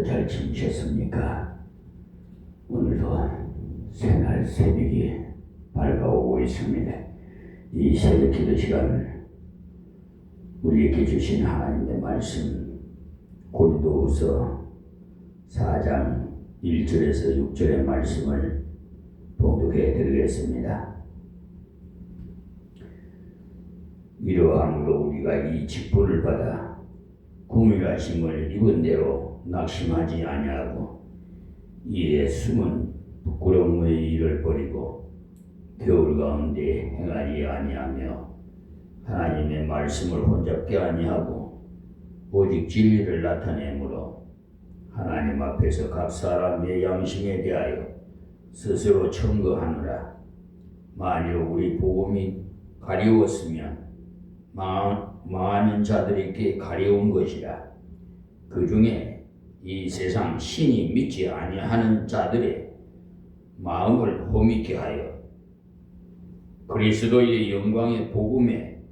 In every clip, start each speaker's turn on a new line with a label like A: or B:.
A: 잘 지내셨습니까? 오늘도 새날 새벽이 밝아오고 있습니다. 이 새벽 기도 시간을 우리에게 주신 하나님의 말씀 고린도후서 4장 1절에서 6절의 말씀을 봉독해 드리겠습니다. 이러함으로 우리가 이 직분을 받아 공의하심을 입은 대로 낙심하지 아니하고 이에 숨은 부끄러움의 일을 버리고 겨울 가운데 행하지 아니하며 하나님의 말씀을 혼잡게 아니하고 오직 진리를 나타내므로 하나님 앞에서 각 사람의 양심에 대하여 스스로 청구하느라. 만일 우리 복음이 가리웠으면 많은 자들에게 가려운 것이라. 그 중에 이 세상 신이 믿지 아니하는 자들의 마음을 호미케 하여 그리스도의 영광의 복음에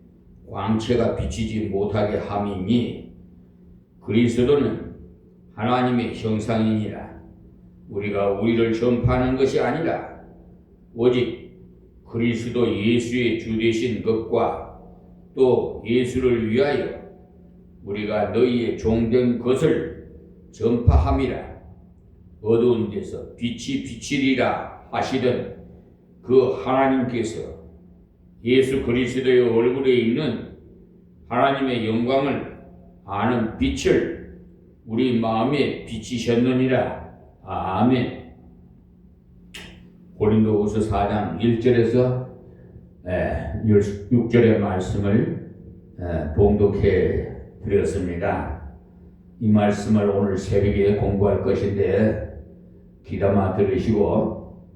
A: 광채가 비치지 못하게 함이니, 그리스도는 하나님의 형상이니라. 우리가 우리를 전파하는 것이 아니라 오직 그리스도 예수의 주 되신 것과 또 예수를 위하여 우리가 너희의 종된 것을 전파함이라. 어두운 데서 빛이 비치리라 하시던 그 하나님께서 예수 그리스도의 얼굴에 있는 하나님의 영광을 아는 빛을 우리 마음에 비치셨느니라. 아멘. 고린도후서 4장 1절에서 6절의 말씀을 봉독해 드렸습니다. 이 말씀을 오늘 새벽에 공부할 것인데 귀담아 들으시고,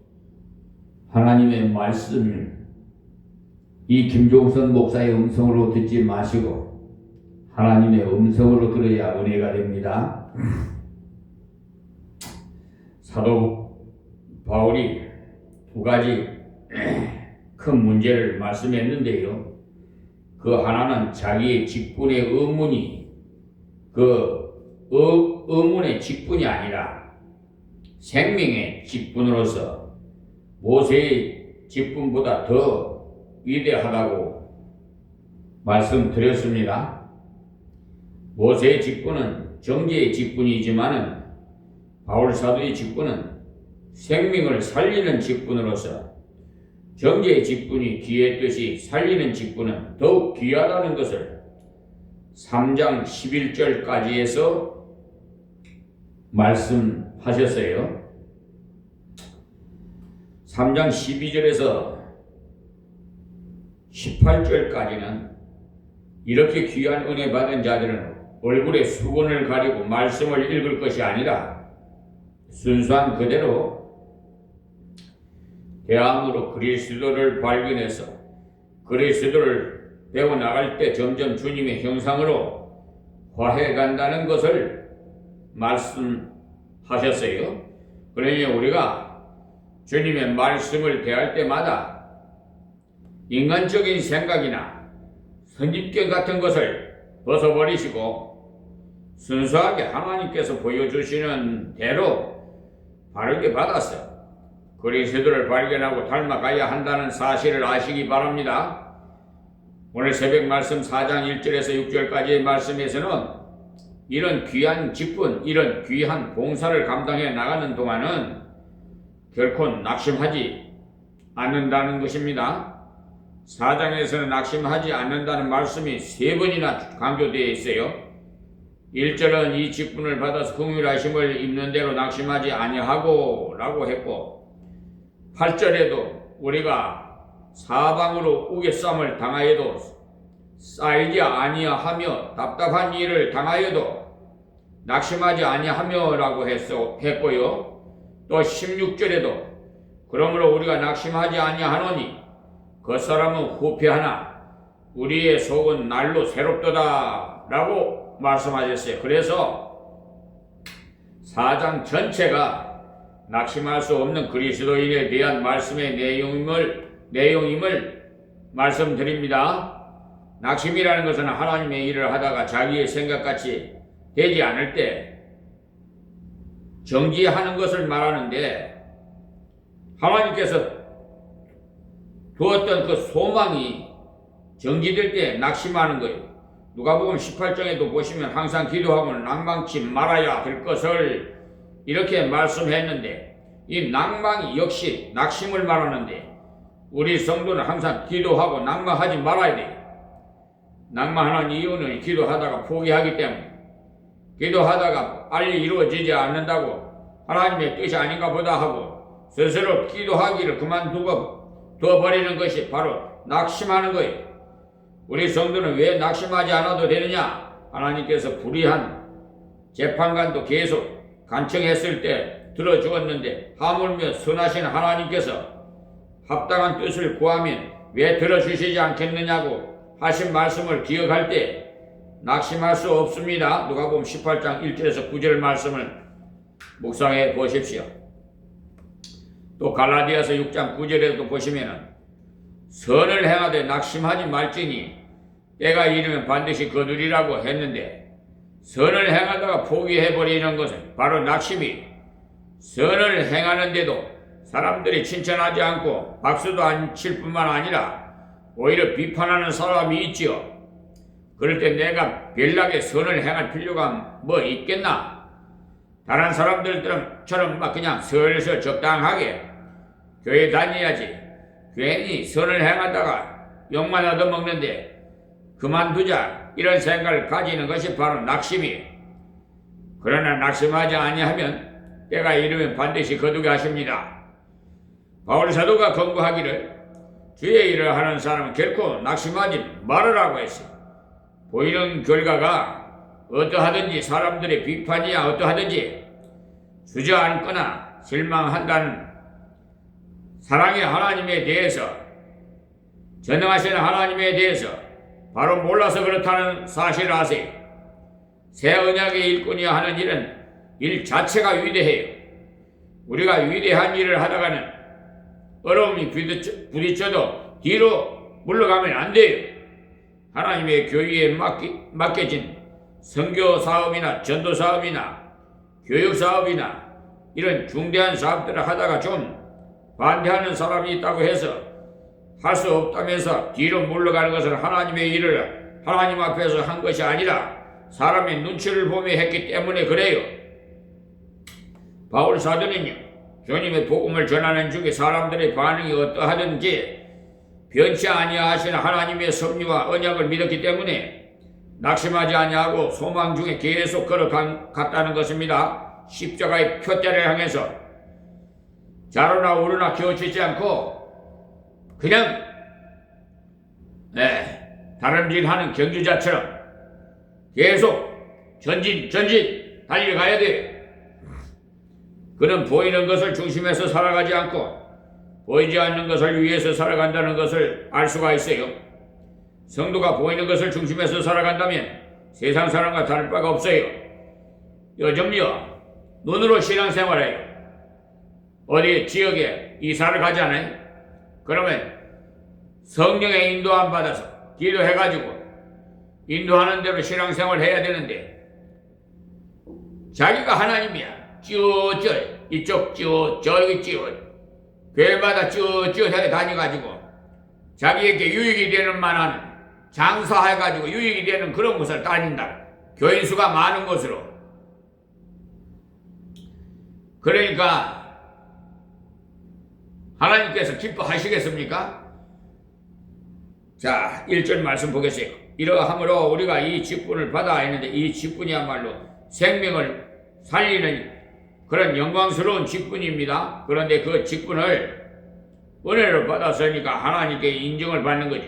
A: 하나님의 말씀 이 김종선 목사의 음성으로 듣지 마시고 하나님의 음성으로 들어야 은혜가 됩니다. 사도 바울이 두 가지 큰 문제를 말씀했는데요. 그 하나는 자기의 직분의 의문이 의문의 직분이 아니라 생명의 직분으로서 모세의 직분보다 더 위대하다고 말씀드렸습니다. 모세의 직분은 정죄의 직분이지만은 바울 사도의 직분은 생명을 살리는 직분으로서 정죄의 직분이 귀했듯이 살리는 직분은 더욱 귀하다는 것을 3장 11절까지 해서 말씀하셨어요. 3장 12절에서 18절까지는 이렇게 귀한 은혜 받은 자들은 얼굴에 수건을 가리고 말씀을 읽을 것이 아니라 순수한 그대로 대함으로 그리스도를 발견해서 그리스도를 배워나갈 때 점점 주님의 형상으로 화해 간다는 것을 말씀하셨어요. 그러니 우리가 주님의 말씀을 대할 때마다 인간적인 생각이나 선입견 같은 것을 벗어버리시고 순수하게 하나님께서 보여주시는 대로 바르게 받아서 그리스도를 발견하고 닮아가야 한다는 사실을 아시기 바랍니다. 오늘 새벽 말씀 4장 1절에서 6절까지의 말씀에서는 이런 귀한 직분, 이런 귀한 봉사를 감당해 나가는 동안은 결코 낙심하지 않는다는 것입니다. 4장에서는 낙심하지 않는다는 말씀이 3번이나 강조되어 있어요. 1절은 이 직분을 받아서 긍휼하심을 입는 대로 낙심하지 아니하고 라고 했고, 8절에도 우리가 사방으로 우겨쌈을 당하여도 쌓이지 아니하며 답답한 일을 당하여도 낙심하지 아니하며 라고 했고요. 또 16절에도 그러므로 우리가 낙심하지 아니하노니 그 사람은 후패하나 우리의 속은 날로 새롭도다 라고 말씀하셨어요. 그래서 4장 전체가 낙심할 수 없는 그리스도인에 대한 말씀의 내용임을 말씀드립니다. 낙심이라는 것은 하나님의 일을 하다가 자기의 생각같이 되지 않을 때 정지하는 것을 말하는데, 하나님께서 두었던 그 소망이 정지될 때 낙심하는 거예요. 누가복음 18장에도 보시면 항상 기도하고는 낭망치 말아야 될 것을 이렇게 말씀했는데, 이 낭망이 역시 낙심을 말하는데, 우리 성도는 항상 기도하고 낭망하지 말아야 돼요. 낭망하는 이유는 기도하다가 포기하기 때문에, 기도하다가 빨리 이루어지지 않는다고 하나님의 뜻이 아닌가 보다 하고 스스로 기도하기를 그만두고 둬버리는 것이 바로 낙심하는 거예요. 우리 성도는 왜 낙심하지 않아도 되느냐? 하나님께서 불의한 재판관도 계속 간청했을 때 들어주었는데, 하물며 선하신 하나님께서 합당한 뜻을 구하면 왜 들어주시지 않겠느냐고 하신 말씀을 기억할 때 낙심할 수 없습니다. 누가복음 18장 1절에서 9절 말씀을 묵상해 보십시오. 또 갈라디아서 6장 9절에도 보시면은 선을 행하되 낙심하지 말지니 때가 이르면 반드시 거두리라고 했는데, 선을 행하다가 포기해버리는 것은 바로 낙심이, 선을 행하는데도 사람들이 칭찬하지 않고 박수도 안 칠 뿐만 아니라 오히려 비판하는 사람이 있지요. 그럴 때 내가 별나게 선을 행할 필요가 뭐 있겠나? 다른 사람들처럼 막 그냥 슬슬 적당하게 교회 다녀야지, 괜히 선을 행하다가 욕만 얻어먹는데 그만두자, 이런 생각을 가지는 것이 바로 낙심이에요. 그러나 낙심하지 아니하면 때가 이르면 반드시 거두게 하십니다. 바울 사도가 권고하기를 주의 일을 하는 사람은 결코 낙심하지 말으라고 했어요. 보이는 결과가 어떠하든지, 사람들의 비판이야 어떠하든지 주저앉거나 실망한다는 사랑의 하나님에 대해서, 전능하신 하나님에 대해서 바로 몰라서 그렇다는 사실을 아세요. 새 언약의 일꾼이야 하는 일은 일 자체가 위대해요. 우리가 위대한 일을 하다가는 어려움이 부딪혀도 뒤로 물러가면 안 돼요. 하나님의 교회에 맡겨진 선교 사업이나 전도 사업이나 교육 사업이나 이런 중대한 사업들을 하다가 좀 반대하는 사람이 있다고 해서 할 수 없다면서 뒤로 물러가는 것은 하나님의 일을 하나님 앞에서 한 것이 아니라 사람의 눈치를 보며 했기 때문에 그래요. 바울 사도는요, 주님의 복음을 전하는 중에 사람들의 반응이 어떠하든지 변치 아니하시는 하나님의 섭리와 언약을 믿었기 때문에 낙심하지 아니하고 소망 중에 계속 걸어갔다는 것입니다. 십자가의 표대를 향해서 자로나 우르나 기어치지 않고 그냥 다름질하는 경주자처럼 계속 전진 달려가야 돼. 그는 보이는 것을 중심에서 살아가지 않고 보이지 않는 것을 위해서 살아간다는 것을 알 수가 있어요. 성도가 보이는 것을 중심에서 살아간다면 세상 사람과 다를 바가 없어요. 요즘요, 눈으로 신앙생활해요. 어디 지역에 이사를 가잖아요. 그러면 성령의 인도함 받아서 기도해가지고 인도하는 대로 신앙생활 해야 되는데, 자기가 하나님이야. 쭈쭈 이쪽 쭈 저기 쭈 교회마다 쭈쭈 다녀가지고 자기에게 유익이 되는 만한 장사해가지고 유익이 되는 그런 곳을 다닌다. 교인 수가 많은 곳으로. 그러니까 하나님께서 기뻐하시겠습니까? 자, 1절 말씀 보겠어요. 이러함으로 우리가 이 직분을 받아 있는데, 이 직분이야말로 생명을 살리는 그런 영광스러운 직분입니다. 그런데 그 직분을 은혜로 받았으니까 하나님께 인정을 받는 거죠.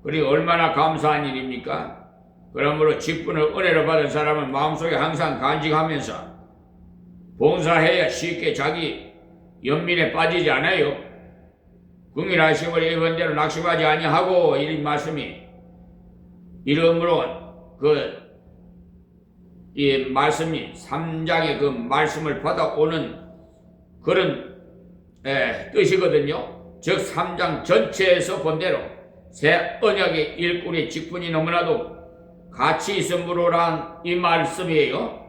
A: 그리고 얼마나 감사한 일입니까? 그러므로 직분을 은혜로 받은 사람은 마음속에 항상 간직하면서 봉사해야 쉽게 자기 연민에 빠지지 않아요. 긍휼하심을 입은 대로 낙심하지 아니하고, 이 말씀이 이러므로 이 말씀이 3장의 그 말씀을 받아오는 그런 뜻이거든요. 즉 3장 전체에서 본 대로 새 언약의 일꾼의 직분이 너무나도 가치 있음으로란 이 말씀이에요.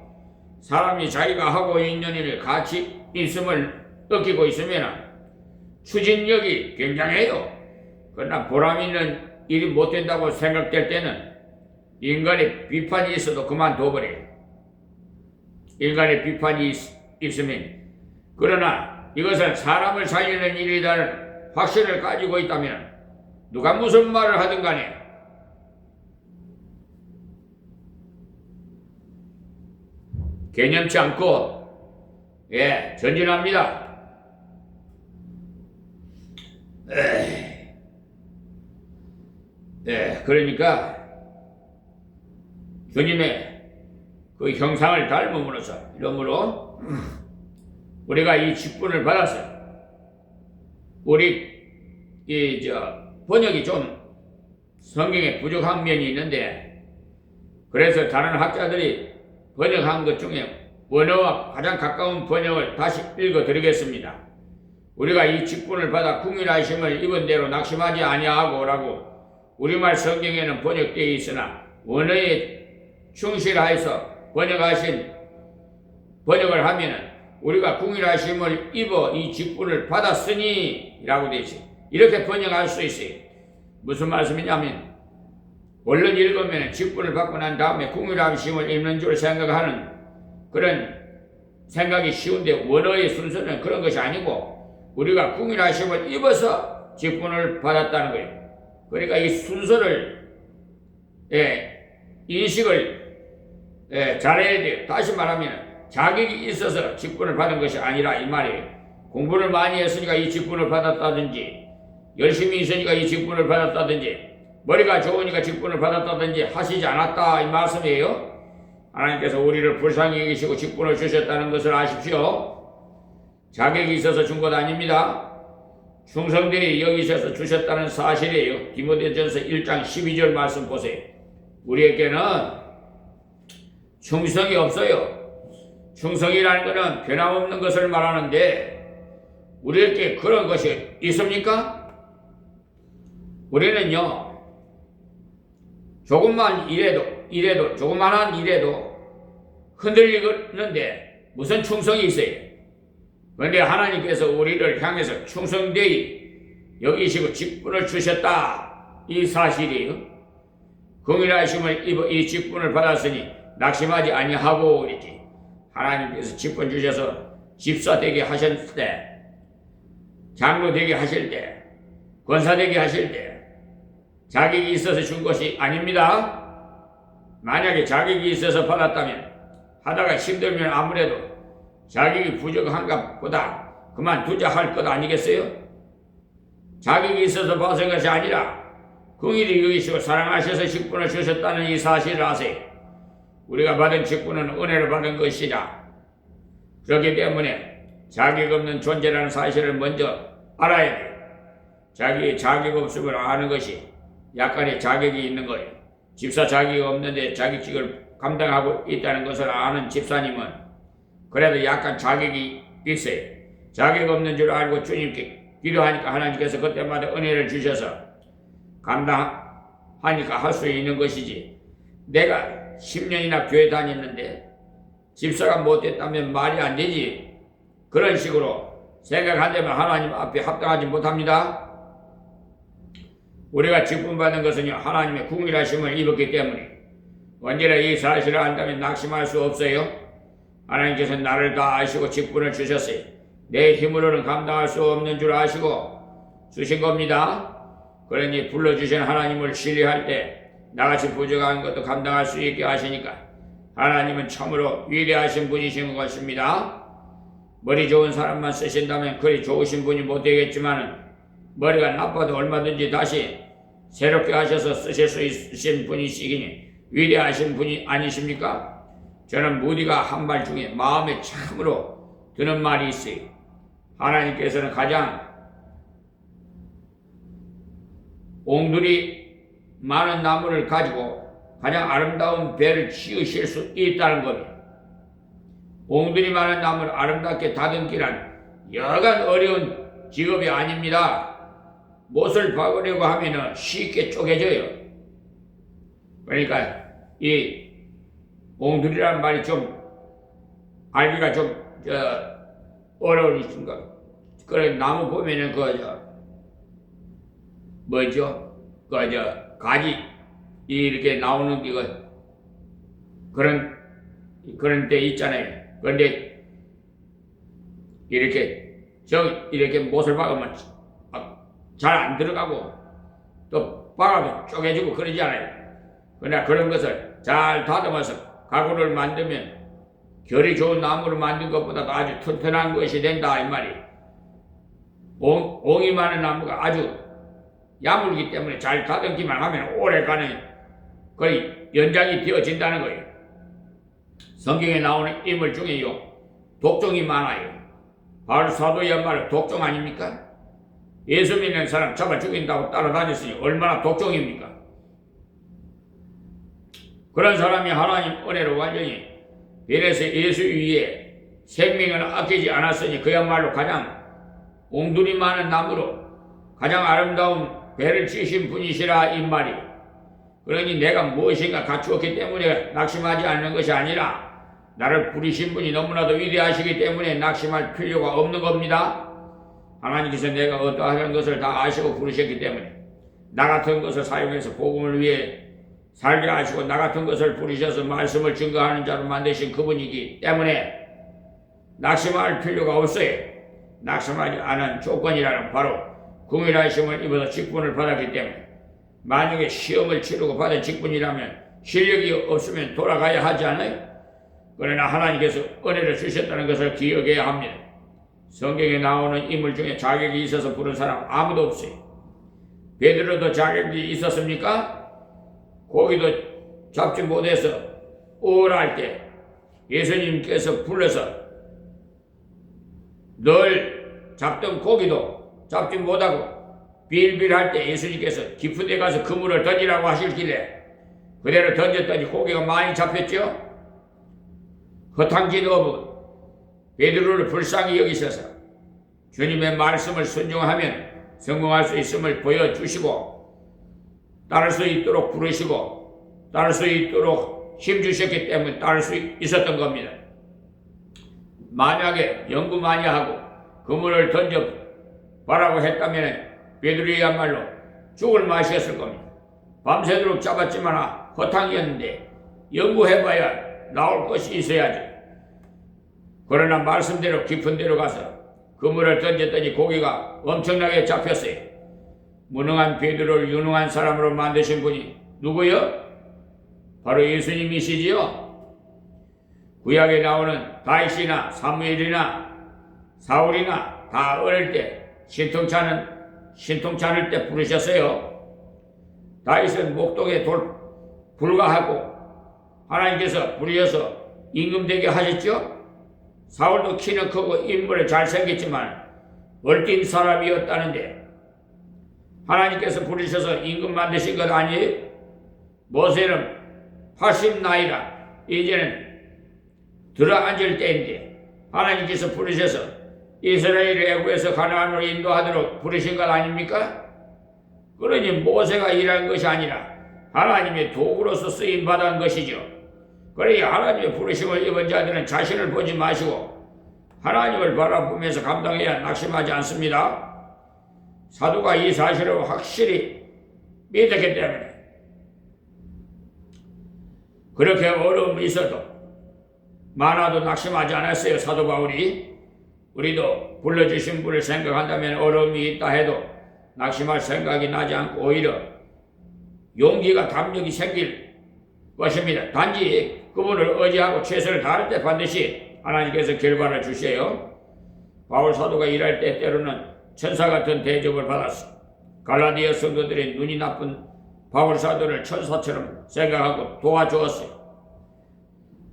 A: 사람이 자기가 하고 있는 일을 같이 있음을 느끼고 있으면 추진력이 굉장해요. 그러나 보람 있는 일이 못 된다고 생각될 때는 인간의 비판이 있어도 그만둬버려요. 인간의 비판이 있으면. 그러나 이것은 사람을 살리는 일이라는 확신을 가지고 있다면 누가 무슨 말을 하든 간에 개념치 않고 전진합니다. 그러니까 주님의 그 형상을 닮음으로써 이러므로 우리가 이 직분을 받아서 우리 번역이 좀 성경에 부족한 면이 있는데 그래서 다른 학자들이 번역한 것 중에 원어와 가장 가까운 번역을 다시 읽어드리겠습니다. 우리가 이 직분을 받아 궁일하심을 입은 대로 낙심하지 아니하고 라고 우리말 성경에는 번역되어 있으나 원어에 충실하여서 번역을 하면은 우리가 궁일하심을 입어 이 직분을 받았으니 라고 되어 있어요. 이렇게 번역할 수 있어요. 무슨 말씀이냐면 원래 읽으면 직분을 받고 난 다음에 궁일하심을 입는 줄 생각하는 그런 생각이 쉬운데 원어의 순서는 그런 것이 아니고 우리가 궁일하심을 입어서 직분을 받았다는 거예요. 그러니까 이 순서를 인식을 잘해야 돼요. 다시 말하면 자격이 있어서 직분을 받은 것이 아니라 이 말이에요. 공부를 많이 했으니까 이 직분을 받았다든지 열심히 있으니까 이 직분을 받았다든지 머리가 좋으니까 직분을 받았다든지 하시지 않았다 이 말씀이에요. 하나님께서 우리를 불쌍히 여기시고 직분을 주셨다는 것을 아십시오. 자격이 있어서 준 것 아닙니다. 충성들이 여기셔서 주셨다는 사실이에요. 디모데전서 1장 12절 말씀 보세요. 우리에게는 충성이 없어요. 충성이라는 것은 변함없는 것을 말하는데 우리에게 그런 것이 있습니까? 우리는요 조금만 조그만한 일에도 흔들리는데 무슨 충성이 있어요. 그런데 하나님께서 우리를 향해서 충성되이 여기시고 직분을 주셨다 이 사실이에요. 긍휼하심을 입어 이 직분을 받았으니 낙심하지 아니하고 그랬지. 하나님께서 직분 주셔서 집사 되게 하실 때, 장로 되게 하실 때, 권사 되게 하실 때 자격이 있어서 준 것이 아닙니다. 만약에 자격이 있어서 받았다면 하다가 힘들면 아무래도 자격이 부족한가 보다 그만두자 할 것 아니겠어요? 자격이 있어서 받은 것이 아니라 긍휼히 여기시고 사랑하셔서 직분을 주셨다는 이 사실을 아세요. 우리가 받은 직분은 은혜를 받은 것이라. 그렇기 때문에 자격 없는 존재라는 사실을 먼저 알아야 돼요. 자기의 자격 없음을 아는 것이 약간의 자격이 있는 거예요. 집사 자격이 없는데 자격직을 감당하고 있다는 것을 아는 집사님은 그래도 약간 자격이 있어요. 자격 없는 줄 알고 주님께 기도하니까 하나님께서 그때마다 은혜를 주셔서 감당하니까 할 수 있는 것이지. 내가 10년이나 교회 다녔는데 집사가 못됐다면 말이 안 되지. 그런 식으로 생각한다면 하나님 앞에 합당하지 못합니다. 우리가 직분 받은 것은 하나님의 긍휼하심을 입었기 때문에 언제나 이 사실을 안다면 낙심할 수 없어요. 하나님께서 나를 다 아시고 직분을 주셨어요. 내 힘으로는 감당할 수 없는 줄 아시고 주신 겁니다. 그러니 불러주신 하나님을 신뢰할 때 나같이 부족한 것도 감당할 수 있게 하시니까 하나님은 참으로 위대하신 분이신 것입니다. 머리 좋은 사람만 쓰신다면 그리 좋으신 분이 못 되겠지만 머리가 나빠도 얼마든지 다시 새롭게 하셔서 쓰실 수 있으신 분이시기니 위대하신 분이 아니십니까? 저는 무디가 한 말 중에 마음에 참으로 드는 말이 있어요. 하나님께서는 가장 옹들이 많은 나무를 가지고 가장 아름다운 배를 지으실 수 있다는 겁니다. 옹들이 많은 나무를 아름답게 다듬기란 여간 어려운 직업이 아닙니다. 못을 박으려고 하면 쉽게 쪼개져요. 그러니까 이 옹들이라는 말이 좀 알기가 좀 어려우니까 그래 나무 보면은 뭐죠? 가지 이렇게 나오는 게 그런 데 있잖아요. 그런데 이렇게 못을 박으면 잘 안 들어가고 또 박아도 쪼개지고 그러지 않아요. 그러나 그런 것을 잘 다듬어서 가구를 만들면 결이 좋은 나무를 만든 것보다도 아주 튼튼한 것이 된다 이 말이. 옹이 많은 나무가 아주 야물기 때문에 잘 다듬기만 하면 오래가는 거의 연장이 되어진다는 거예요. 성경에 나오는 인물 중에요 독종이 많아요. 바울 사도야말로 독종 아닙니까? 예수 믿는 사람 잡아 죽인다고 따라다녔으니 얼마나 독종입니까? 그런 사람이 하나님 은혜로 완전히 변해서 예수 위에 생명을 아끼지 않았으니 그야말로 가장 옹두리 많은 나무로 가장 아름다운 배를 지으신 분이시라 이 말이. 그러니 내가 무엇인가 갖추었기 때문에 낙심하지 않는 것이 아니라 나를 부르신 분이 너무나도 위대하시기 때문에 낙심할 필요가 없는 겁니다. 하나님께서 내가 어떠한 것을 다 아시고 부르셨기 때문에 나 같은 것을 사용해서 복음을 위해 살게 하시고 나 같은 것을 부르셔서 말씀을 증거하는 자로 만드신 그분이기 때문에 낙심할 필요가 없어요. 낙심하지 않은 조건이라는 바로 긍휼하심을 입어서 직분을 받았기 때문에 만약에 시험을 치르고 받은 직분이라면 실력이 없으면 돌아가야 하지 않아요? 그러나 하나님께서 은혜를 주셨다는 것을 기억해야 합니다. 성경에 나오는 인물 중에 자격이 있어서 부른 사람 아무도 없어요. 베드로도 자격이 있었습니까? 고기도 잡지 못해서 오랄 때 예수님께서 불러서 늘 잡던 고기도 잡지 못하고 빌빌할 때 예수님께서 깊은 데 가서 그물을 던지라고 하실길래 그대로 던졌더니 고기가 많이 잡혔죠? 허탕진 어부 베드로를 불쌍히 여기셔서 주님의 말씀을 순종하면 성공할 수 있음을 보여주시고 따를 수 있도록 부르시고 따를 수 있도록 힘주셨기 때문에 따를 수 있었던 겁니다. 만약에 연구 많이 하고 그물을 던져 보라고 했다면 베드로야말로 죽을 맛이었을 겁니다. 밤새도록 잡았지만 허탕이었는데 연구해봐야 나올 것이 있어야지. 그러나 말씀대로 깊은 데로 가서 그물을 던졌더니 고기가 엄청나게 잡혔어요. 무능한 베드로를 유능한 사람으로 만드신 분이 누구요? 바로 예수님이시지요. 구약에 나오는 다윗이나 사무엘이나 사울이나 다 어릴 때 신통치 않을 때 부르셨어요. 다윗은 목동에 불과하고 하나님께서 부르셔서 임금되게 하셨죠. 사울도 키는 크고 인물에 잘생겼지만 얼띤 사람이었다는데 하나님께서 부르셔서 임금 만드신 것 아니에요? 모세는 80 나이라 이제는 들어앉을 때인데 하나님께서 부르셔서 이스라엘을 애굽에서 가나안으로 인도하도록 부르신 것 아닙니까? 그러니 모세가 일한 것이 아니라 하나님의 도구로서 쓰임 받은 것이죠. 그러니 하나님의 부르심을 입은 자들은 자신을 보지 마시고 하나님을 바라보면서 감당해야 낙심하지 않습니다. 사도가 이 사실을 확실히 믿었기 때문에 그렇게 어려움이 있어도 많아도 낙심하지 않았어요. 사도 바울이. 우리도 불러주신 분을 생각한다면 어려움이 있다 해도 낙심할 생각이 나지 않고 오히려 용기가 담력이 생길 것입니다. 단지 그분을 의지하고 최선을 다할 때 반드시 하나님께서 결과를 주세요. 바울 사도가 일할 때 때로는 천사 같은 대접을 받았어. 갈라디아 성도들이 눈이 나쁜 바울 사도를 천사처럼 생각하고 도와주었어요.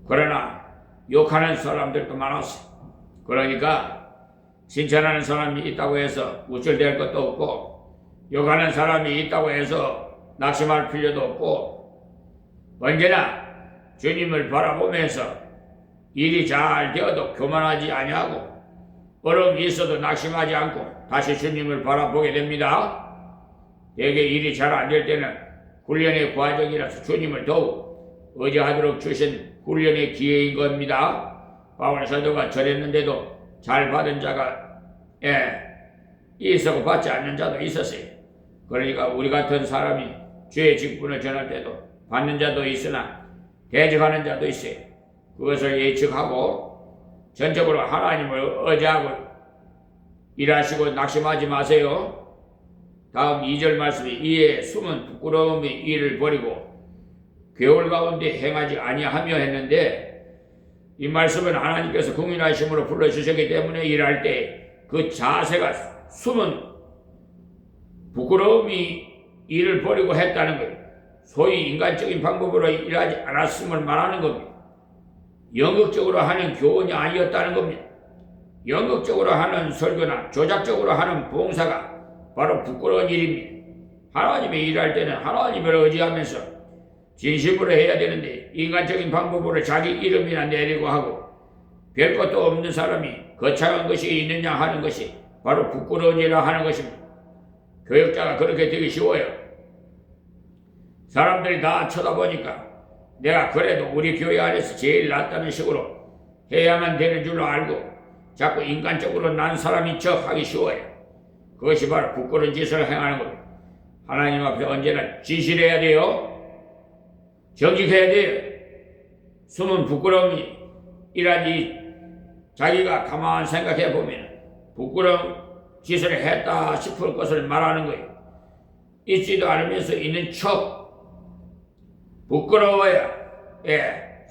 A: 그러나 욕하는 사람들도 많았어요. 그러니까 칭찬하는 사람이 있다고 해서 우쭐댈 것도 없고 욕하는 사람이 있다고 해서 낙심할 필요도 없고 언제나 주님을 바라보면서 일이 잘 되어도 교만하지 아니하고 어려움이 있어도 낙심하지 않고 다시 주님을 바라보게 됩니다. 대개 일이 잘 안 될 때는 훈련의 과정이라서 주님을 더욱 의지하도록 주신 훈련의 기회인 겁니다. 바울 사도가 절했는데도 잘 받은 자가 있었고 받지 않는 자도 있었어요. 그러니까 우리 같은 사람이 주의 직분을 전할 때도 받는 자도 있으나 대적하는 자도 있어요. 그것을 예측하고 전적으로 하나님을 의지하고 일하시고 낙심하지 마세요. 다음 2절 말씀이 이에 숨은 부끄러움이 이를 버리고 겨울 가운데 행하지 아니하며 했는데 이 말씀은 하나님께서 긍휼하심으로 불러주셨기 때문에 일할 때 그 자세가 숨은 부끄러움이 일을 버리고 했다는 거예요. 소위 인간적인 방법으로 일하지 않았음을 말하는 겁니다. 영극적으로 하는 교훈이 아니었다는 겁니다. 영극적으로 하는 설교나 조작적으로 하는 봉사가 바로 부끄러운 일입니다. 하나님의 일할 때는 하나님을 의지하면서 진심으로 해야 되는데 인간적인 방법으로 자기 이름이나 내리고 하고 별 것도 없는 사람이 거창한 것이 있느냐 하는 것이 바로 부끄러운 일을 하는 것입니다. 교역자가 그렇게 되기 쉬워요. 사람들이 다 쳐다보니까 내가 그래도 우리 교회 안에서 제일 낫다는 식으로 해야만 되는 줄로 알고 자꾸 인간적으로 난 사람인 척 하기 쉬워요. 그것이 바로 부끄러운 짓을 행하는 겁니다. 하나님 앞에 언제나 진실해야 돼요. 정직해야 돼요. 숨은 부끄러움이 이라니 자기가 가만 생각해 보면 부끄러운 짓을 했다 싶을 것을 말하는 거예요. 있지도 않으면서 있는 척 부끄러워야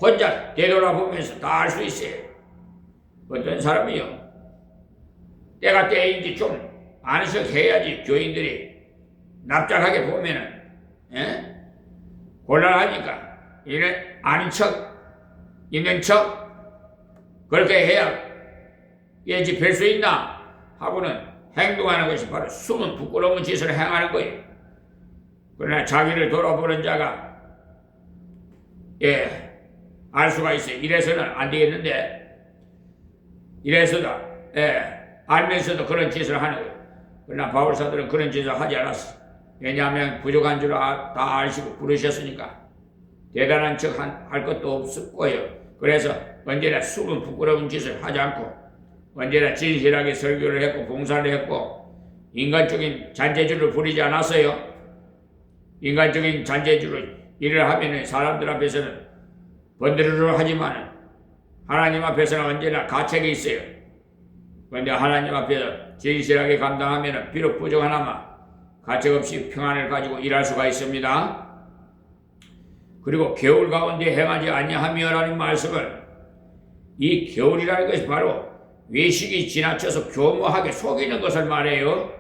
A: 혼자 되돌아보면서 다 알 수 있어요. 어떤 사람이요 때가 때인지 좀 아는 척 해야지 교인들이 납작하게 보면은 곤란하니까 이래 아는 척 있는 척 그렇게 해야 예지 뵐 수 있나 하고는 행동하는 것이 바로 숨은 부끄러운 짓을 행하는 거예요. 그러나 자기를 돌아보는 자가 알 수가 있어요. 이래서는 안 되겠는데 이래서도 알면서도 그런 짓을 하는 거예요. 그러나 바울 사도는 그런 짓을 하지 않았어. 왜냐하면 부족한 줄 다 아시고 부르셨으니까 대단한 척 할 것도 없을 거예요. 그래서 언제나 숨은 부끄러운 짓을 하지 않고 언제나 진실하게 설교를 했고 봉사를 했고 인간적인 잔재주를 부리지 않았어요. 인간적인 잔재주로 일을 하면 사람들 앞에서는 번드르르 하지만 하나님 앞에서는 언제나 가책이 있어요. 그런데 하나님 앞에서 진실하게 감당하면 비록 부족하나마 가책 없이 평안을 가지고 일할 수가 있습니다. 그리고 겨울 가운데 행하지 아니하며라는 말씀을 이 겨울이라는 것이 바로 외식이 지나쳐서 교모하게 속이는 것을 말해요.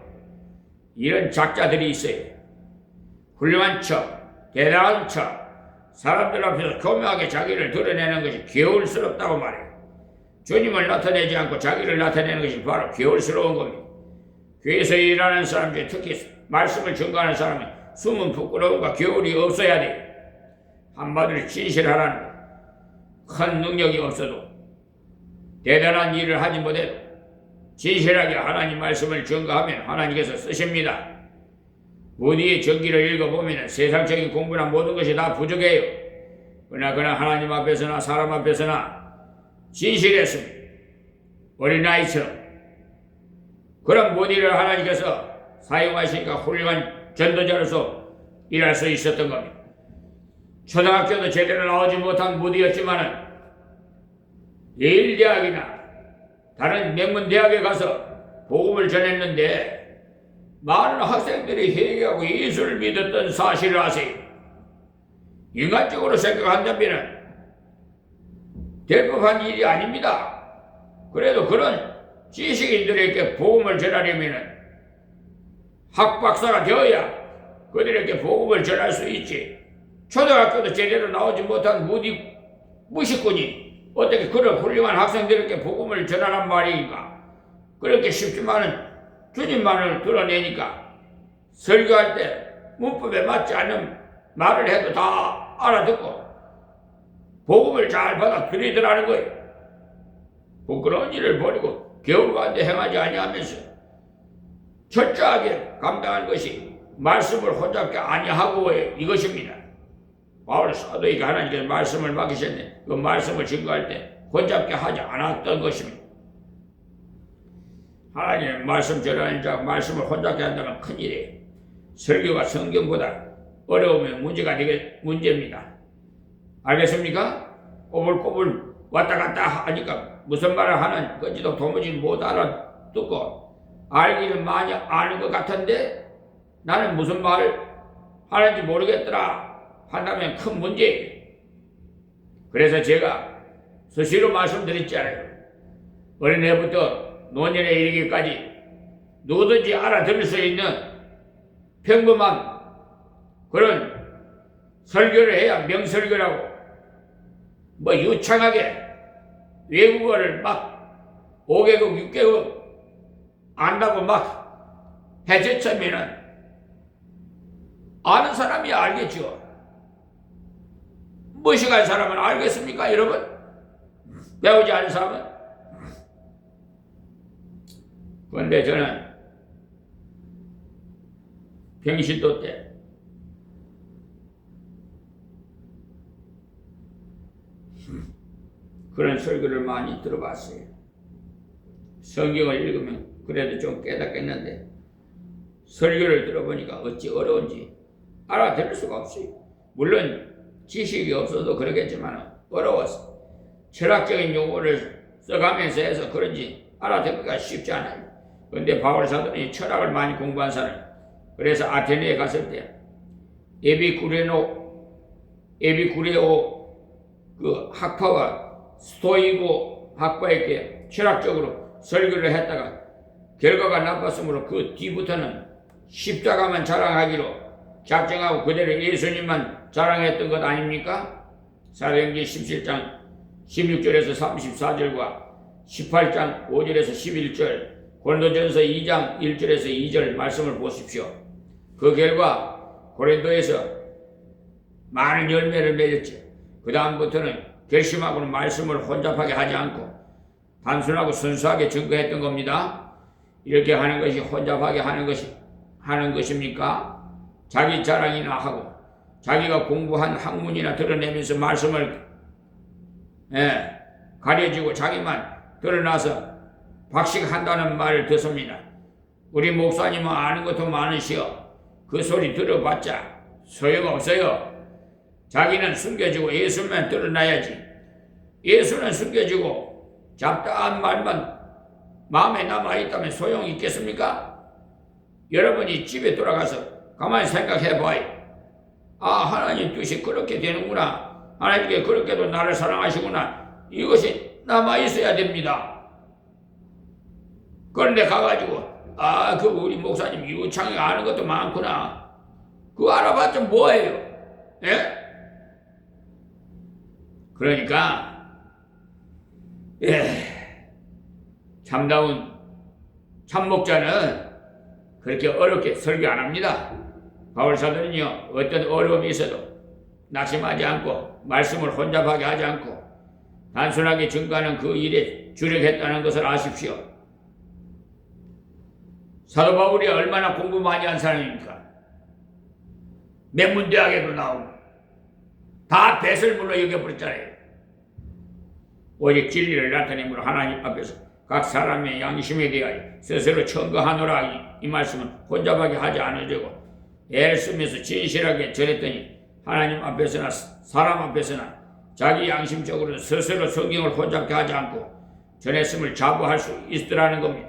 A: 이런 작자들이 있어요. 훌륭한 척, 대단한 척, 사람들 앞에서 교묘하게 자기를 드러내는 것이 겨울스럽다고 말해요. 주님을 나타내지 않고 자기를 나타내는 것이 바로 겨울스러운 겁니다. 교회에서 일하는 사람 중에 특히 말씀을 증거하는 사람은 숨은 부끄러움과 겨울이 없어야 돼요. 한마디로 진실하라는 거예요. 큰 능력이 없어도 대단한 일을 하지 못해도 진실하게 하나님 말씀을 증거하면 하나님께서 쓰십니다. 무디의 전기를 읽어보면 세상적인 공부나 모든 것이 다 부족해요. 그러나 하나님 앞에서나 사람 앞에서나 진실했습니다. 어린아이처럼 그런 무디를 하나님께서 사용하시니까 훌륭한 전도자로서 일할 수 있었던 겁니다. 초등학교도 제대로 나오지 못한 무디였지만은 예일대학이나 다른 명문대학에 가서 복음을 전했는데 많은 학생들이 회개하고 예수를 믿었던 사실을 아세요. 인간적으로 생각한다면 될 법한 일이 아닙니다. 그래도 그런 지식인들에게 복음을 전하려면 학박사가 되어야 그들에게 복음을 전할 수 있지. 초등학교도 제대로 나오지 못한 무식꾼이 어떻게 그런 훌륭한 학생들에게 복음을 전하란 말이니까. 그렇게 쉽지만은 주님만을 드러내니까 설교할 때 문법에 맞지 않는 말을 해도 다 알아듣고 복음을 잘 받아들이더라는 거예요. 부끄러운 일을 버리고 겨울 가운데 행하지 아니하면서 철저하게 감당한 것이 말씀을 혼잡게 아니하고의 이것입니다. 바울 사도에게 하나님께서 말씀을 맡기셨네. 그 말씀을 증거할 때 혼잡게 하지 않았던 것입니다. 하나님의 말씀 전하는 자 말씀을 혼잡게 한다면 큰일이에요. 설교가 성경보다 어려우면 문제입니다. 알겠습니까? 꼬불꼬불 왔다 갔다 하니까 무슨 말을 하는 건지도 도무지 못 알아듣고 알기는 많이 아는 것 같은데 나는 무슨 말을 하는지 모르겠더라 한다면 큰 문제예요. 그래서 제가 수시로 말씀드렸잖아요. 어린애부터 노년에 이르기까지 누구든지 알아들을 수 있는 평범한 그런 설교를 해야 명설교라고 뭐 유창하게 외국어를 막 5개국 6개국 안다고 막 해제쳐면은 아는 사람이 알겠죠. 무식한 사람은 알겠습니까 여러분? 배우지 않은 사람은? 그런데 저는 평신도 때 그런 설교를 많이 들어봤어요. 성경을 읽으면 그래도 좀 깨닫겠는데 설교를 들어보니까 어찌 어려운지 알아들을 수가 없어요. 물론 지식이 없어도 그러겠지만 어려워서 철학적인 용어를 써가면서 해서 그런지 알아듣기가 쉽지 않아요. 그런데 바울 사도는 철학을 많이 공부한 사람. 그래서 아테네에 갔을 때 에비쿠레오 그 학파와 스토이고 학파에게 철학적으로 설교를 했다가 결과가 나빴으므로 그 뒤부터는 십자가만 자랑하기로 작정하고 그대로 예수님만 자랑했던 것 아닙니까? 사도행전 17장 16절에서 34절과 18장 5절에서 11절 고린도전서 2장 1절에서 2절 말씀을 보십시오. 그 결과 고린도에서 많은 열매를 맺었죠. 그 다음부터는 결심하고는 말씀을 혼잡하게 하지 않고 단순하고 순수하게 증거했던 겁니다. 이렇게 하는 것이 혼잡하게 하는 것입니까? 자기 자랑이나 하고 자기가 공부한 학문이나 드러내면서 말씀을 가려지고 자기만 드러나서 박식한다는 말을 듣습니다. 우리 목사님은 아는 것도 많으시오. 그 소리 들어봤자 소용없어요. 자기는 숨겨지고 예수만 드러나야지. 예수는 숨겨지고 잡다한 말만 마음에 남아있다면 소용이 있겠습니까? 여러분이 집에 돌아가서 가만히 생각해봐요. 아, 하나님 뜻이 그렇게 되는구나. 하나님께 그렇게도 나를 사랑하시구나. 이것이 남아있어야 됩니다. 그런데 가가지고 그 우리 목사님 유창이 아는 것도 많구나. 그거 알아봤자 뭐예요? 예? 그러니까 참다운 참목자는 그렇게 어렵게 설교 안 합니다. 바울 사도는요, 어떤 어려움이 있어도 낙심하지 않고 말씀을 혼잡하게 하지 않고 단순하게 증거하는 그 일에 주력했다는 것을 아십시오. 사도 바울이 얼마나 공부 많이 한 사람입니까? 명문대학에도 나오고 다 배설물로 여겨버렸잖아요. 오직 진리를 나타내므로 하나님 앞에서 각 사람의 양심에 대하여 스스로 청구하노라. 이 말씀은 혼잡하게 하지 않으려고 애를 쓰면서 진실하게 전했더니 하나님 앞에서나 사람 앞에서나 자기 양심적으로 스스로 성경을 혼잡게 하지 않고 전했음을 자부할 수 있더라는 겁니다.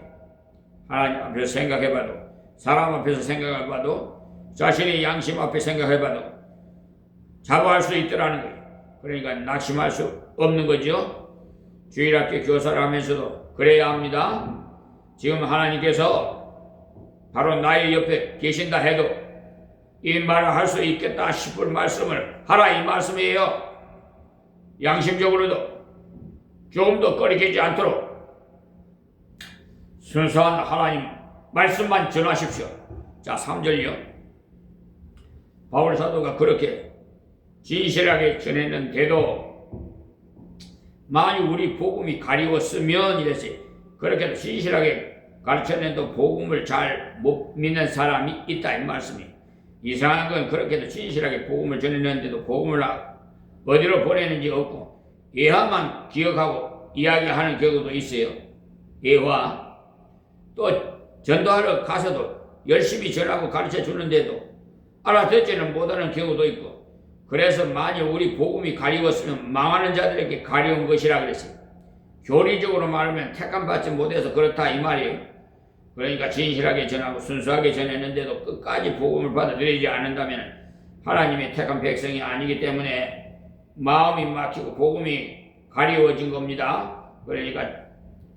A: 하나님 앞에서 생각해봐도 사람 앞에서 생각해봐도 자신의 양심 앞에 생각해봐도 자부할 수 있더라는 거예요. 그러니까 낙심할 수 없는 거죠. 주일학교 교사를 하면서도 그래야 합니다. 지금 하나님께서 바로 나의 옆에 계신다 해도 이 말을 할 수 있겠다 싶을 말씀을 하라 이 말씀이에요. 양심적으로도 조금도 꺼리지 않도록 순수한 하나님 말씀만 전하십시오. 자, 3절이요. 바울 사도가 그렇게 진실하게 전했는데도 만일 우리 복음이 가리웠으면 이랬어요. 그렇게 진실하게 가르쳤는데도 복음을 잘 못 믿는 사람이 있다 이 말씀이에요. 이상한 건 그렇게도 진실하게 복음을 전했는데도 복음을 어디로 보내는지 없고 예화만 기억하고 이야기하는 경우도 있어요. 예화. 또 전도하러 가서도 열심히 전하고 가르쳐 주는데도 알아듣지는 못하는 경우도 있고, 그래서 만일 우리 복음이 가리웠으면 망하는 자들에게 가리운 것이라 그랬어요. 교리적으로 말하면 택함받지 못해서 그렇다 이 말이에요. 그러니까 진실하게 전하고 순수하게 전했는데도 끝까지 복음을 받아들이지 않는다면 하나님의 택한 백성이 아니기 때문에 마음이 막히고 복음이 가리워진 겁니다. 그러니까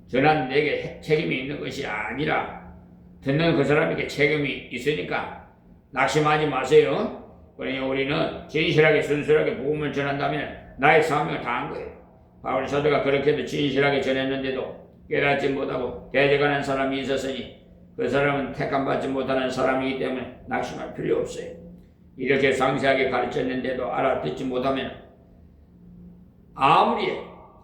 A: 전한 내게 책임이 있는 것이 아니라 듣는 그 사람에게 책임이 있으니까 낙심하지 마세요. 그러니 우리는 진실하게 순수하게 복음을 전한다면 나의 사명을 다한 거예요. 바울 사도가 그렇게도 진실하게 전했는데도 깨닫지 못하고 대적하는 사람이 있었으니 그 사람은 택함받지 못하는 사람이기 때문에 낙심할 필요 없어요. 이렇게 상세하게 가르쳤는데도 알아듣지 못하면 아무리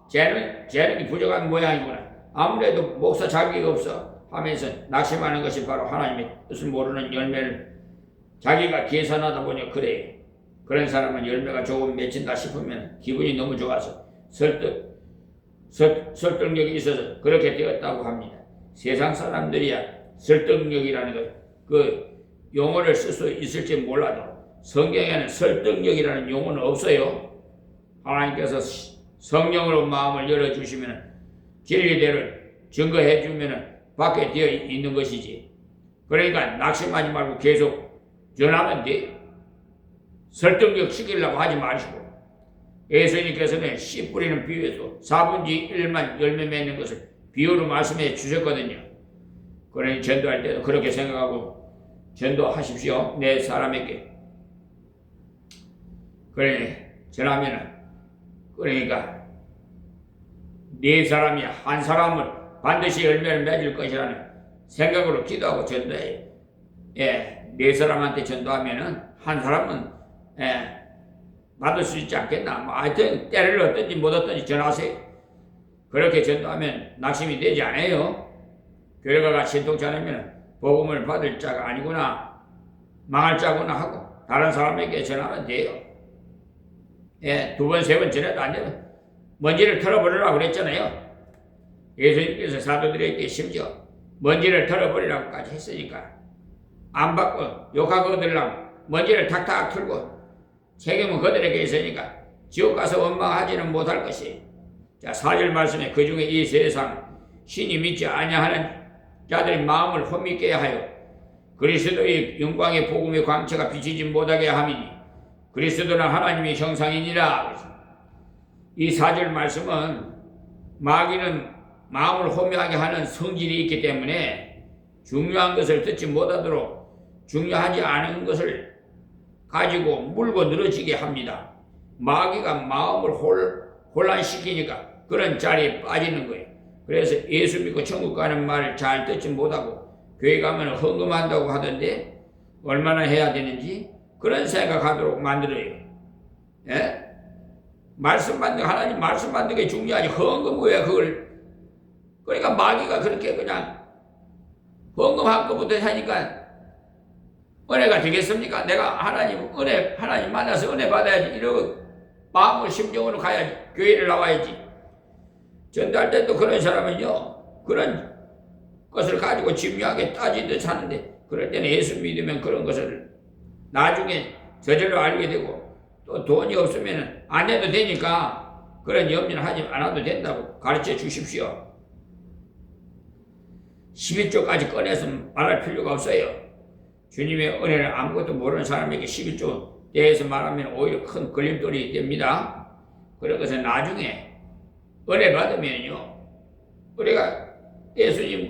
A: 재능이 부족한 모양이구나, 아무래도 목사 자격이 없어 하면서 낙심하는 것이 바로 하나님의 뜻을 모르는 열매를 자기가 계산하다 보니 그래요. 그런 사람은 열매가 조금 맺힌다 싶으면 기분이 너무 좋아서 설득력이 있어서 그렇게 되었다고 합니다. 세상 사람들이야 설득력이라는 그 용어를 쓸 수 있을지 몰라도 성경에는 설득력이라는 용어는 없어요. 하나님께서 성령으로 마음을 열어주시면 진리대로 증거해 주면 받게 되어 있는 것이지. 그러니까 낙심하지 말고 계속 전하면 돼. 설득력 시키려고 하지 마시고. 예수님께서는 씨 뿌리는 비유에서 4분의 1만 열매 맺는 것을 비유로 말씀해 주셨거든요. 그러니 전도할 때도 그렇게 생각하고 전도하십시오. 내 사람에게. 그러니 전하면은, 그러니까 네 사람이 한 사람을 반드시 열매를 맺을 것이라는 생각으로 기도하고 전도해요. 네 사람한테 전도하면은 한 사람은 받을 수 있지 않겠나. 하여튼 때를 얻든지 못 얻든지 전하세요. 그렇게 전도하면 낙심이 되지 않아요. 결과가 신통치 않으면 복음을 받을 자가 아니구나, 망할 자구나 하고 다른 사람에게 전하면 돼요. 두 번, 세 번 전해도 안 되면 먼지를 털어버리라고 그랬잖아요. 예수님께서 사도들에게 심지어 먼지를 털어버리라고까지 했으니까 안 받고 욕하고 얻으려고 먼지를 탁탁 털고 책임은 그들에게 있으니까 지옥 가서 원망하지는 못할 것이. 자, 4절 말씀에 그 중에 이 세상 신이 믿지 아니하는 자들의 마음을 헛믿게 하여 그리스도의 영광의 복음의 광채가 비치지 못하게 함이니 그리스도는 하나님의 형상이니라. 이 4절 말씀은 마귀는 마음을 혼미하게 하는 성질이 있기 때문에 중요한 것을 듣지 못하도록 중요하지 않은 것을 가지고 물고 늘어지게 합니다. 마귀가 마음을 혼란시키니까 그런 자리에 빠지는 거예요. 그래서 예수 믿고 천국 가는 말을 잘 듣지 못하고 교회 가면 헌금한다고 하던데 얼마나 해야 되는지 그런 생각하도록 만들어요. 말씀 받는, 하나님 말씀 받는 게 중요하지 헌금 왜 그걸. 그러니까 마귀가 그렇게 그냥 헌금한 것부터 하니까 은혜가 되겠습니까? 내가 하나님 만나서 은혜 받아야지. 이러고 마음을 심정으로 가야지. 교회를 나와야지. 전도할 때도 그런 사람은요, 그런 것을 가지고 집요하게 따지듯 사는데, 그럴 때는 예수 믿으면 그런 것을 나중에 저절로 알게 되고, 또 돈이 없으면 안 해도 되니까 그런 염려는 하지 않아도 된다고 가르쳐 주십시오. 11조까지 꺼내서 말할 필요가 없어요. 주님의 은혜를 아무것도 모르는 사람에게 11조 대해서 말하면 오히려 큰 걸림돌이 됩니다. 그런 것은 나중에 은혜 받으면요, 우리가 예수님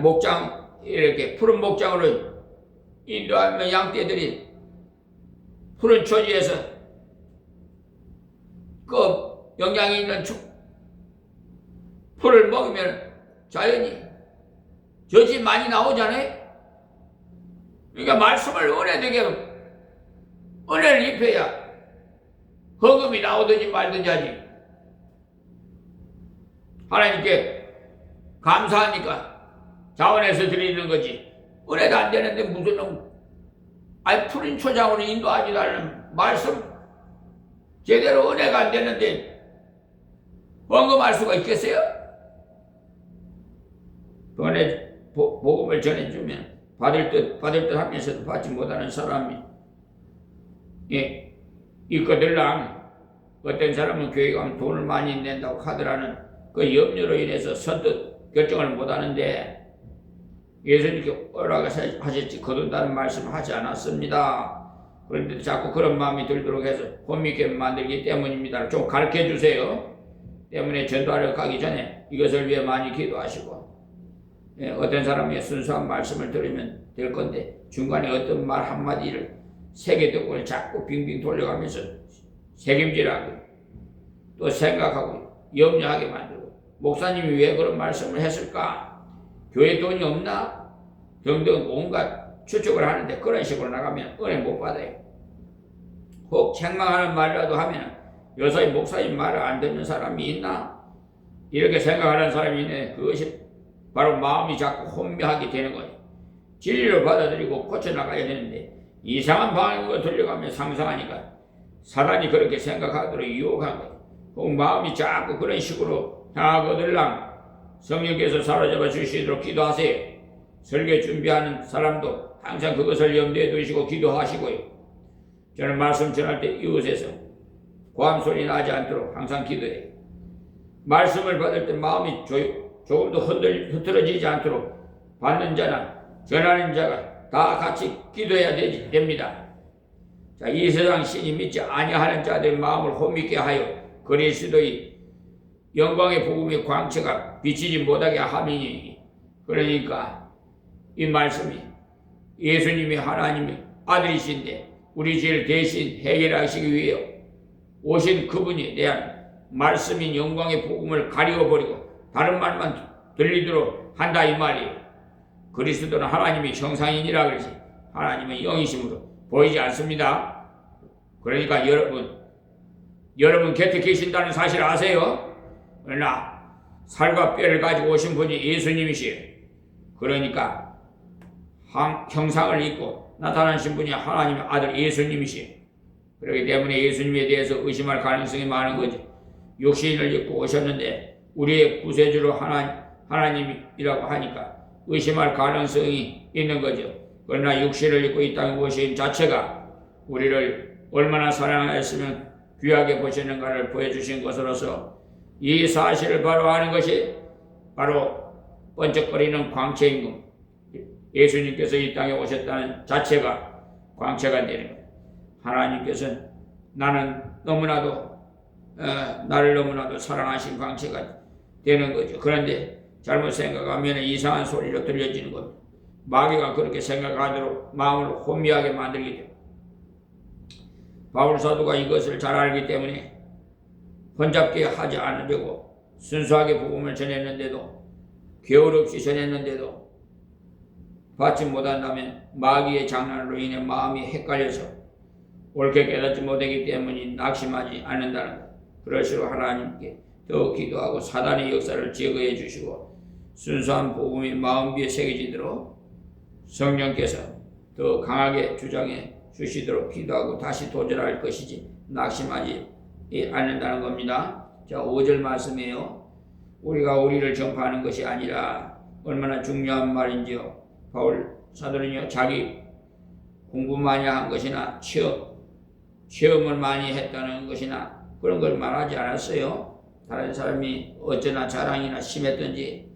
A: 목장, 이렇게 푸른 목장으로 인도하면 양떼들이 푸른 초지에서 그 영양이 있는 풀을 먹으면 자연히 젖이 많이 나오잖아요. 그러니까 말씀을 은혜를 입혀야 헌금이 나오든지 말든지 하지. 하나님께 감사하니까 자원해서 드리는 거지. 은혜도 안 되는데 무슨 푸른 초장으로 인도하지 않는 말씀 제대로 은혜가 안 되는데 헌금할 수가 있겠어요? 복음을 전해주면 받을 듯 하면서도 받지 못하는 사람이 있거들랑 어떤 사람은 교회 가면 돈을 많이 낸다고 하더라는 그 염려로 인해서 선뜻 결정을 못하는데 예수님께 허락하셨지 거둔다는 말씀을 하지 않았습니다. 그런데 자꾸 그런 마음이 들도록 해서 혼미케 만들기 때문입니다. 좀 가르쳐 주세요. 때문에 전도하러 가기 전에 이것을 위해 많이 기도하시고 어떤 사람의 순수한 말씀을 들으면 될 건데 중간에 어떤 말 한마디를 세게 듣고 자꾸 빙빙 돌려가면서 책임질하고 또 생각하고 염려하게 만들고 목사님이 왜 그런 말씀을 했을까? 교회 돈이 없나? 등등 온갖 추측을 하는데 그런 식으로 나가면 은혜 못 받아요. 혹 책망하는 말이라도 하면 요새 목사님 말을 안 듣는 사람이 있나? 이렇게 생각하는 사람이 있네. 그것이 바로 마음이 자꾸 혼미하게 되는 거예요. 진리를 받아들이고 고쳐나가야 되는데 이상한 방향으로 들려가면 상상하니까 사단이 그렇게 생각하도록 유혹한 거예요. 혹 마음이 자꾸 그런 식으로 향하거들랑 성령께서 사로잡아 주시도록 기도하세요. 설교 준비하는 사람도 항상 그것을 염두에 두시고 기도하시고요. 저는 말씀 전할 때 이웃에서 고함소리 나지 않도록 항상 기도해요. 말씀을 받을 때 마음이 조금도 흐트러지지 않도록 받는 자나 전하는 자가 다 같이 기도해야 됩니다. 자, 이 세상 신이 믿지 아니하는 자들의 마음을 혼미케 하여 그리스도의 영광의 복음의 광채가 비치지 못하게 함이니 그러니까 이 말씀이 예수님이 하나님의 아들이신데 우리 죄를 대신 해결하시기 위해 오신 그분에 대한 말씀인 영광의 복음을 가리워버리고 다른 말만 들리도록 한다 이 말이에요. 그리스도는 하나님의 형상이니라 그러지 하나님의 영이심으로 보이지 않습니다. 그러니까 여러분 곁에 계신다는 사실 아세요? 그러나 살과 뼈를 가지고 오신 분이 예수님이시에요. 그러니까 형상을 입고 나타나신 분이 하나님의 아들 예수님이시에요. 그렇기 때문에 예수님에 대해서 의심할 가능성이 많은 거죠. 육신을 입고 오셨는데 우리의 구세주로 하나님이라고 하니까 의심할 가능성이 있는 거죠. 그러나 육신을 입고 이 땅에 오신 자체가 우리를 얼마나 사랑하였으면 귀하게 보시는가를 보여주신 것으로서 이 사실을 바로 아는 것이 바로 번쩍거리는 광채인 것. 예수님께서 이 땅에 오셨다는 자체가 광채가 되는 거예요. 하나님께서는 나를 너무나도 사랑하신 광채가 되는 거죠. 그런데 잘못 생각하면 이상한 소리로 들려지는 겁니다. 마귀가 그렇게 생각하도록 마음을 혼미하게 만들게 됩니다. 바울 사도가 이것을 잘 알기 때문에 혼잡게 하지 않으려고 순수하게 복음을 전했는데도 게으름 없이 전했는데도 받지 못한다면 마귀의 장난으로 인해 마음이 헷갈려서 옳게 깨닫지 못하기 때문에 낙심하지 않는다는 것. 그럴수록 하나님께 더 기도하고 사단의 역사를 제거해 주시고 순수한 복음이 마음 위에 새겨지도록 성령께서 더 강하게 주장해 주시도록 기도하고 다시 도전할 것이지 낙심하지 않는다는 겁니다. 자, 5절 말씀이에요. 우리가 우리를 전파하는 것이 아니라 얼마나 중요한 말인지요. 바울 사도는요, 자기 공부 많이 한 것이나 체험을 많이 했다는 것이나 그런 걸 말하지 않았어요. 다른 사람이 어쩌나 자랑이나 심했든지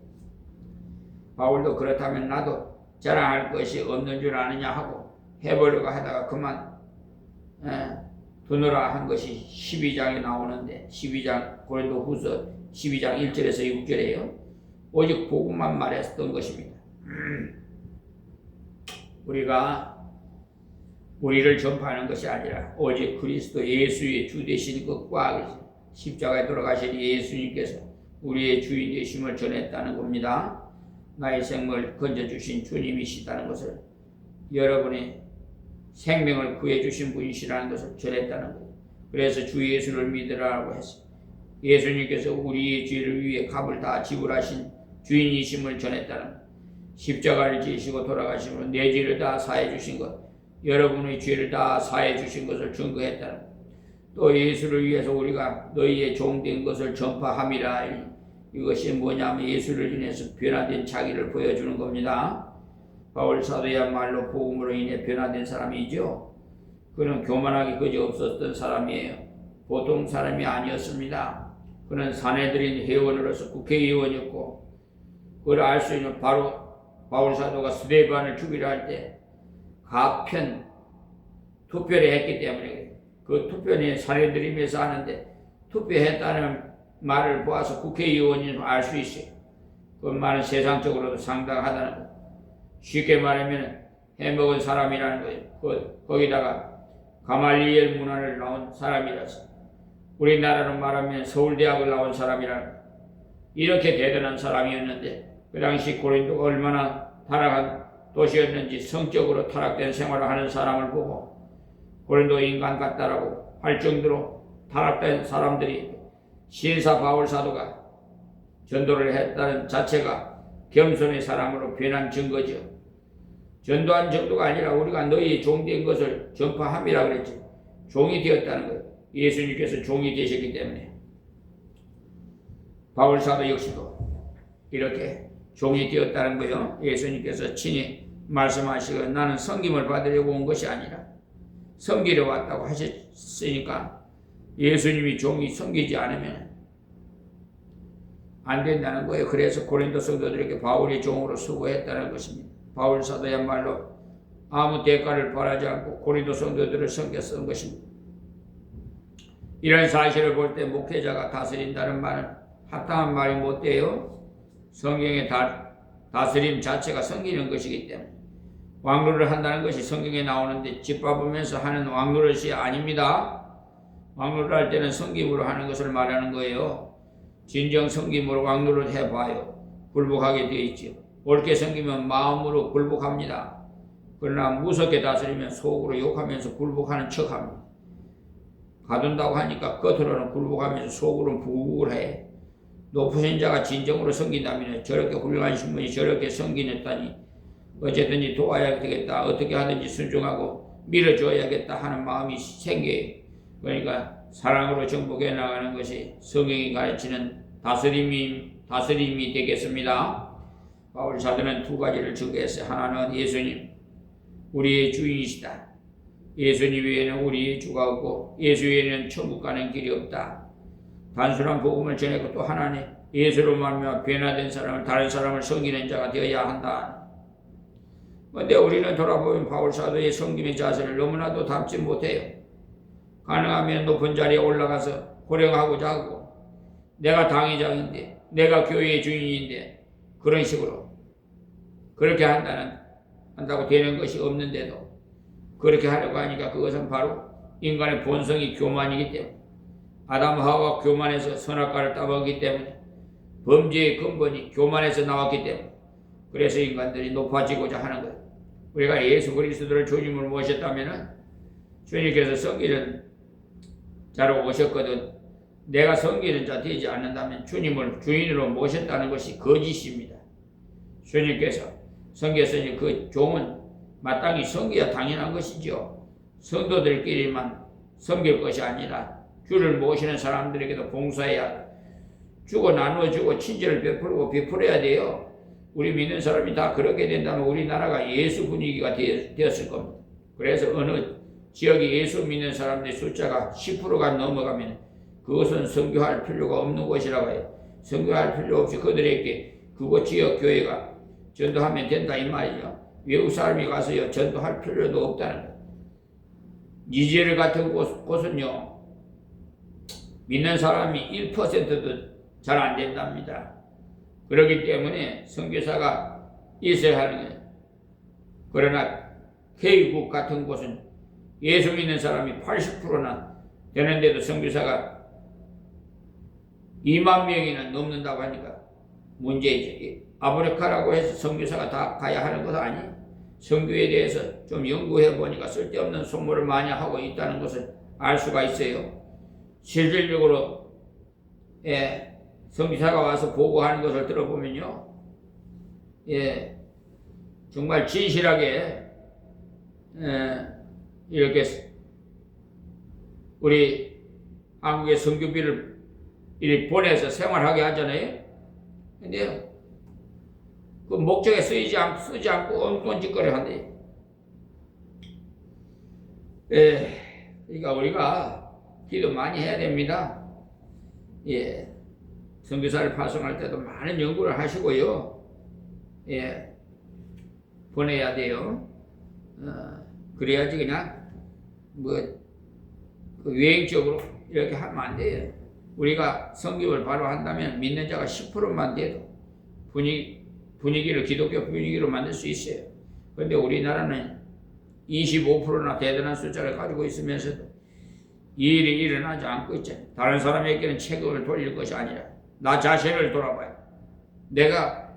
A: 바울도 그렇다면 나도 자랑할 것이 없는 줄 아느냐 하고 해보려고 하다가 그만 두느라 한 것이 12장에 나오는데 12장 고린도후서 12장 1절에서 6절에요. 오직 복음만 말했던 것입니다. 우리가 우리를 전파하는 것이 아니라 오직 그리스도 예수의 주 되신 것과 십자가에 돌아가신 예수님께서 우리의 주인 되심을 전했다는 겁니다. 나의 생명을 건져주신 주님이시다는 것을, 여러분의 생명을 구해주신 분이시라는 것을 전했다는 거예요. 그래서 주 예수를 믿으라고 했어요. 예수님께서 우리의 죄를 위해 값을 다 지불하신 주인이심을 전했다는 거예요. 십자가를 지시고 돌아가심으로 내 죄를 다 사해 주신 것, 여러분의 죄를 다 사해 주신 것을 증거했다는 거예요. 또 예수를 위해서 우리가 너희의 종된 것을 전파함이라. 이것이 뭐냐면 예수를 인해서 변화된 자기를 보여주는 겁니다. 바울 사도야말로 복음으로 인해 변화된 사람이죠. 그는 교만하기 그지없었던 사람이에요. 보통 사람이 아니었습니다. 그는 사내들인 회원으로서 국회의원이었고, 그걸 알 수 있는 바로 바울 사도가 스데반을 죽이려 할 때 가편 투표를 했기 때문에 그 투표는 사내들이면서 하는데 투표했다는 말을 보아서 국회의원인 줄 알 수 있어요. 그 말은 세상적으로도 상당하다는 거예요. 쉽게 말하면 해먹은 사람이라는 거예요. 거기다가 가말리엘 문화를 나온 사람이라서, 우리나라로 말하면 서울대학을 나온 사람이라는 거예요. 이렇게 대단한 사람이었는데 그 당시 고린도가 얼마나 타락한 도시였는지 성적으로 타락된 생활을 하는 사람을 보고 고린도 인간 같다라고 할 정도로 타락된 사람들이 신사 바울 사도가 전도를 했다는 자체가 겸손의 사람으로 변한 증거죠. 전도한 정도가 아니라 우리가 너희 종된 것을 전파함이라 그랬지. 종이 되었다는 거예요. 예수님께서 종이 되셨기 때문에. 바울 사도 역시도 이렇게 종이 되었다는 거예요. 예수님께서 친히 말씀하시고 나는 섬김을 받으려고 온 것이 아니라 섬기러 왔다고 하셨으니까 예수님이 종이 섬기지 않으면 안 된다는 거예요. 그래서 고린도 성도들에게 바울이 종으로 수고했다는 것입니다. 바울 사도야말로 아무 대가를 바라지 않고 고린도 성도들을 섬겼던 것입니다. 이런 사실을 볼 때 목회자가 다스린다는 말은 합당한 말이 못 돼요. 성경의 다스림 자체가 섬기는 것이기 때문에. 왕노릇을 한다는 것이 성경에 나오는데 짓밟으면서 하는 왕노릇이 아닙니다. 왕노릇을 할 때는 섬김으로 하는 것을 말하는 거예요. 진정 섬김으로 왕노릇을 해봐요. 굴복하게 되어 있죠. 옳게 섬기면 마음으로 굴복합니다. 그러나 무섭게 다스리면 속으로 욕하면서 굴복하는 척합니다. 가둔다고 하니까 겉으로는 굴복하면서 속으로는 부글부글 해. 높으신 자가 진정으로 섬긴다면 저렇게 훌륭하신 분이 저렇게 섬기냈다니 어쨌든지 도와야 되겠다, 어떻게 하든지 순종하고 밀어줘야겠다 하는 마음이 생겨요. 그러니까 사랑으로 정복해 나가는 것이 성경이 가르치는 다스림이 되겠습니다. 바울 사도는 두 가지를 증거했어요. 하나는 예수님, 우리의 주인이시다. 예수님 외에는 우리의 주가 없고 예수 외에는 천국 가는 길이 없다. 단순한 복음을 전했고 또 하나는 예수로 말미암아 변화된 사람을 다른 사람을 섬기는 자가 되어야 한다. 그런데 우리는 돌아보면 바울 사도의 섬김의 자세를 너무나도 담지 못해요. 가능하면 높은 자리에 올라가서 호령하고자 하고 내가 당회장인데 내가 교회의 주인인데 그런 식으로 그렇게 한다고 되는 것이 없는데도 그렇게 하려고 하니까 그것은 바로 인간의 본성이 교만이기 때문에 아담 하와가 교만해서 선악과를 따먹기 때문에 범죄의 근본이 교만에서 나왔기 때문에 그래서 인간들이 높아지고자 하는 거예요. 우리가 예수 그리스도를 주님으로 모셨다면 주님께서 섬기는 자로 오셨거든 내가 섬기는 자 되지 않는다면 주님을 주인으로 모셨다는 것이 거짓입니다. 주님께서 섬겼으니 그 종은 마땅히 섬겨야 당연한 것이죠. 성도들끼리만 섬길 것이 아니라 주를 모시는 사람들에게도 봉사해야 주고 나누어주고 친절을 베풀어야 돼요. 우리 믿는 사람이 다 그렇게 된다면 우리나라가 예수 분위기가 되었을 겁니다. 그래서 어느 지역에 예수 믿는 사람들의 숫자가 10%가 넘어가면 그것은 선교할 필요가 없는 곳이라고 해요. 선교할 필요 없이 그들에게 그곳 지역 교회가 전도하면 된다 이 말이죠. 외국 사람이 가서요 전도할 필요도 없다는 거예요. 니제르 같은 곳은요 믿는 사람이 1%도 잘 안 된답니다. 그렇기 때문에 선교사가 있어야 하는 거예요. 그러나 K국 같은 곳은 예수 믿는 사람이 80%나 되는데도 선교사가 2만 명이나 넘는다고 하니까 문제이죠. 아프리카라고 해서 선교사가 다 가야 하는 것도 아니에요. 선교에 대해서 좀 연구해 보니까 쓸데없는 소문을 많이 하고 있다는 것을 알 수가 있어요. 실질적으로 선교사가 와서 보고하는 것을 들어보면요, 정말 진실하게 이렇게 우리 한국에 선교비를 이리 보내서 생활하게 하잖아요. 근데 그 목적에 쓰지 않고 엉뚱한 짓거리 한대. 그러니까 우리가 기도 많이 해야 됩니다. 예. 선교사를 파송할 때도 많은 연구를 하시고요. 예. 보내야 돼요. 그래야지 그냥 그 유행적으로 이렇게 하면 안 돼요. 우리가 성경을 바로 한다면 믿는 자가 10%만 돼도 분위기를 기독교 분위기로 만들 수 있어요. 그런데 우리나라는 25%나 대단한 숫자를 가지고 있으면서도 이 일이 일어나지 않고 있잖아요. 다른 사람에게는 책임을 돌릴 것이 아니라 나 자신을 돌아봐요. 내가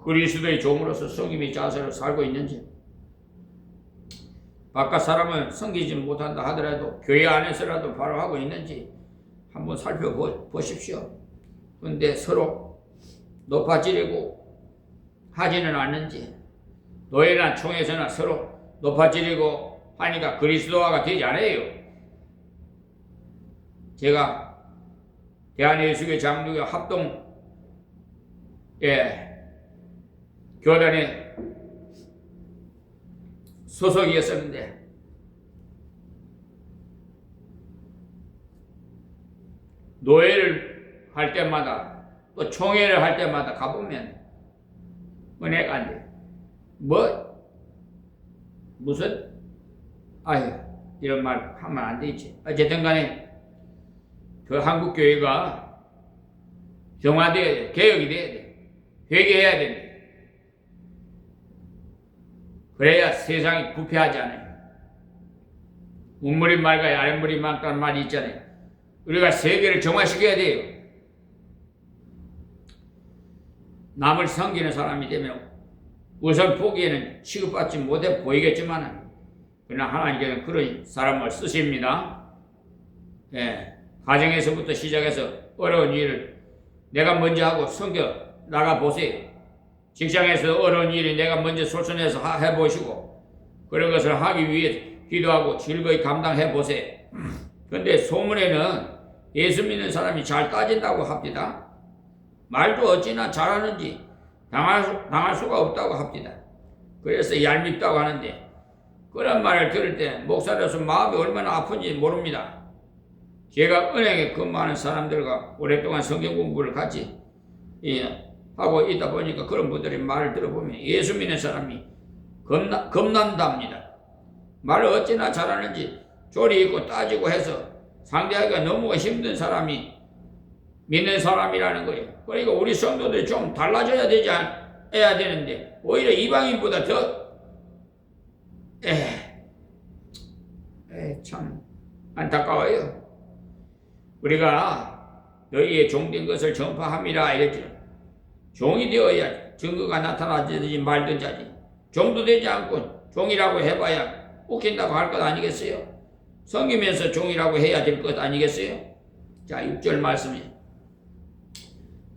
A: 그리스도의 종으로서 성김이 자세로 살고 있는지, 바깥 사람은 섬기지 못한다 하더라도 교회 안에서라도 바로 하고 있는지 한번 살펴보십시오. 그런데 서로 높아지려고 하지는 않는지, 노예나 총에서나 서로 높아지려고 하니까 그리스도화가 되지 않아요. 제가 대한예수교 장로교 합동 교단에 소속이었었는데 노예를 할 때마다 또 총회를 할 때마다 가보면 은혜가 안 돼. 무슨 이런 말 하면 안 되지. 어쨌든 간에 그 한국 교회가 정화돼야 돼. 개혁이 돼야 돼. 회개해야 된다. 그래야 세상이 부패하지 않아요. 우물이 맑아야 아랫물이 맑다는 말이 있잖아요. 우리가 세계를 정화시켜야 돼요. 남을 섬기는 사람이 되면 우선 보기에는 취급받지 못해 보이겠지만 그러나 하나님께서는 그런 사람을 쓰십니다. 가정에서부터 시작해서 어려운 일을 내가 먼저 하고 섬겨 나가 보세요. 직장에서 어려운 일이 내가 먼저 솔선해서 해보시고 그런 것을 하기 위해 기도하고 즐거이 감당해 보세요. 그런데 소문에는 예수 믿는 사람이 잘 따진다고 합니다. 말도 어찌나 잘하는지 당할 수가 없다고 합니다. 그래서 얄밉다고 하는데 그런 말을 들을 때 목사로서 마음이 얼마나 아픈지 모릅니다. 제가 은행에 근무하는 사람들과 오랫동안 성경 공부를 같이 하고 있다 보니까 그런 분들의 말을 들어보면 예수 믿는 사람이 겁난답니다. 말을 어찌나 잘하는지 조리 있고 따지고 해서 상대하기가 너무 힘든 사람이 믿는 사람이라는 거예요. 그러니까 우리 성도들이 좀 달라져야 해야 되는데 오히려 이방인보다 더 참 안타까워요. 우리가 너희의 종된 것을 전파함이라 이랬죠. 종이 되어야 증거가 나타나든지 말든지 하지. 종도 되지 않고 종이라고 해봐야 웃긴다고 할 것 아니겠어요? 섬기면서 종이라고 해야 될 것 아니겠어요? 자, 6절 말씀에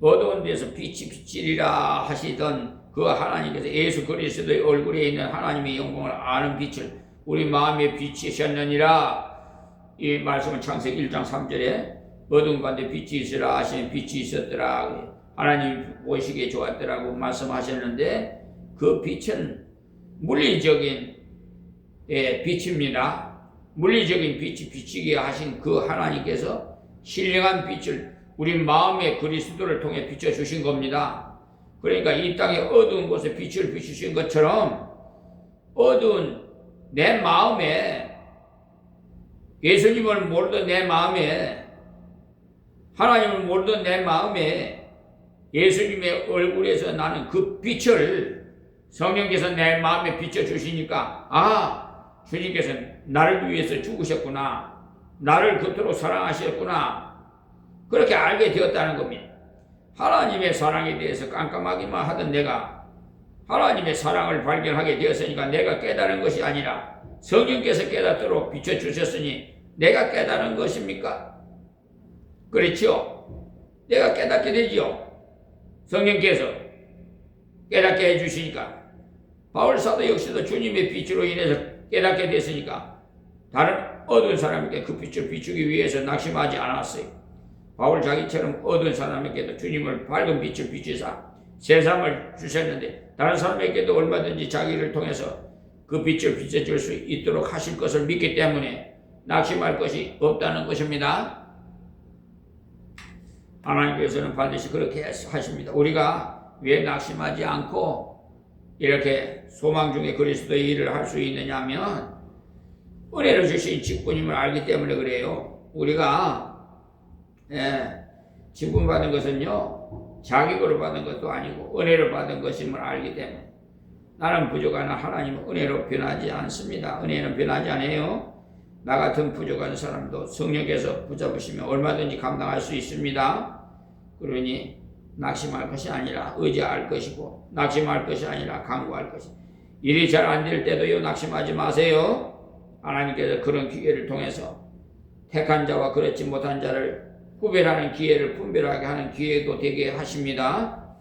A: 어두운 데서 빛이 비치리라 하시던 그 하나님께서 예수 그리스도의 얼굴에 있는 하나님의 영광을 아는 빛을 우리 마음에 비치셨느니라. 이 말씀은 창세기 1장 3절에 어두운 가운데 빛이 있으라 하시는 빛이 있었더라. 하나님 보시기에 좋았더라고 말씀하셨는데 그 빛은 물리적인 빛입니다. 물리적인 빛이 비치게 하신 그 하나님께서 신령한 빛을 우리 마음의 그리스도를 통해 비춰주신 겁니다. 그러니까 이 땅에 어두운 곳에 빛을 비추신 것처럼 어두운 내 마음에 예수님을 모르던 내 마음에 하나님을 모르던 내 마음에 예수님의 얼굴에서 나는 그 빛을 성령께서 내 마음에 비춰주시니까 주님께서 나를 위해서 죽으셨구나. 나를 그토록 사랑하셨구나. 그렇게 알게 되었다는 겁니다. 하나님의 사랑에 대해서 깜깜하기만 하던 내가 하나님의 사랑을 발견하게 되었으니까 내가 깨달은 것이 아니라 성령께서 깨닫도록 비춰주셨으니 내가 깨달은 것입니까? 그렇죠? 내가 깨닫게 되지요. 성령께서 깨닫게 해주시니까 바울 사도 역시도 주님의 빛으로 인해서 깨닫게 됐으니까 다른 어두운 사람에게 그 빛을 비추기 위해서 낙심하지 않았어요. 바울 자기처럼 어두운 사람에게도 주님을 밝은 빛을 비추사 세상을 주셨는데 다른 사람에게도 얼마든지 자기를 통해서 그 빛을 비춰줄 수 있도록 하실 것을 믿기 때문에 낙심할 것이 없다는 것입니다. 하나님께서는 반드시 그렇게 하십니다. 우리가 왜 낙심하지 않고 이렇게 소망 중에 그리스도의 일을 할 수 있느냐 하면 은혜를 주신 직분임을 알기 때문에 그래요. 우리가 직분 받은 것은요 자기거로 받은 것도 아니고 은혜로 받은 것임을 알기 때문에 나는 부족하나 하나님은 은혜로 변하지 않습니다. 은혜는 변하지 않아요. 나 같은 부족한 사람도 성령께서 붙잡으시면 얼마든지 감당할 수 있습니다. 그러니 낙심할 것이 아니라 의지할 것이고 낙심할 것이 아니라 강구할 것이. 일이 잘 안 될 때도요 낙심하지 마세요. 하나님께서 그런 기회를 통해서 택한 자와 그렇지 못한 자를 구별하는 기회를 분별하게 하는 기회도 되게 하십니다.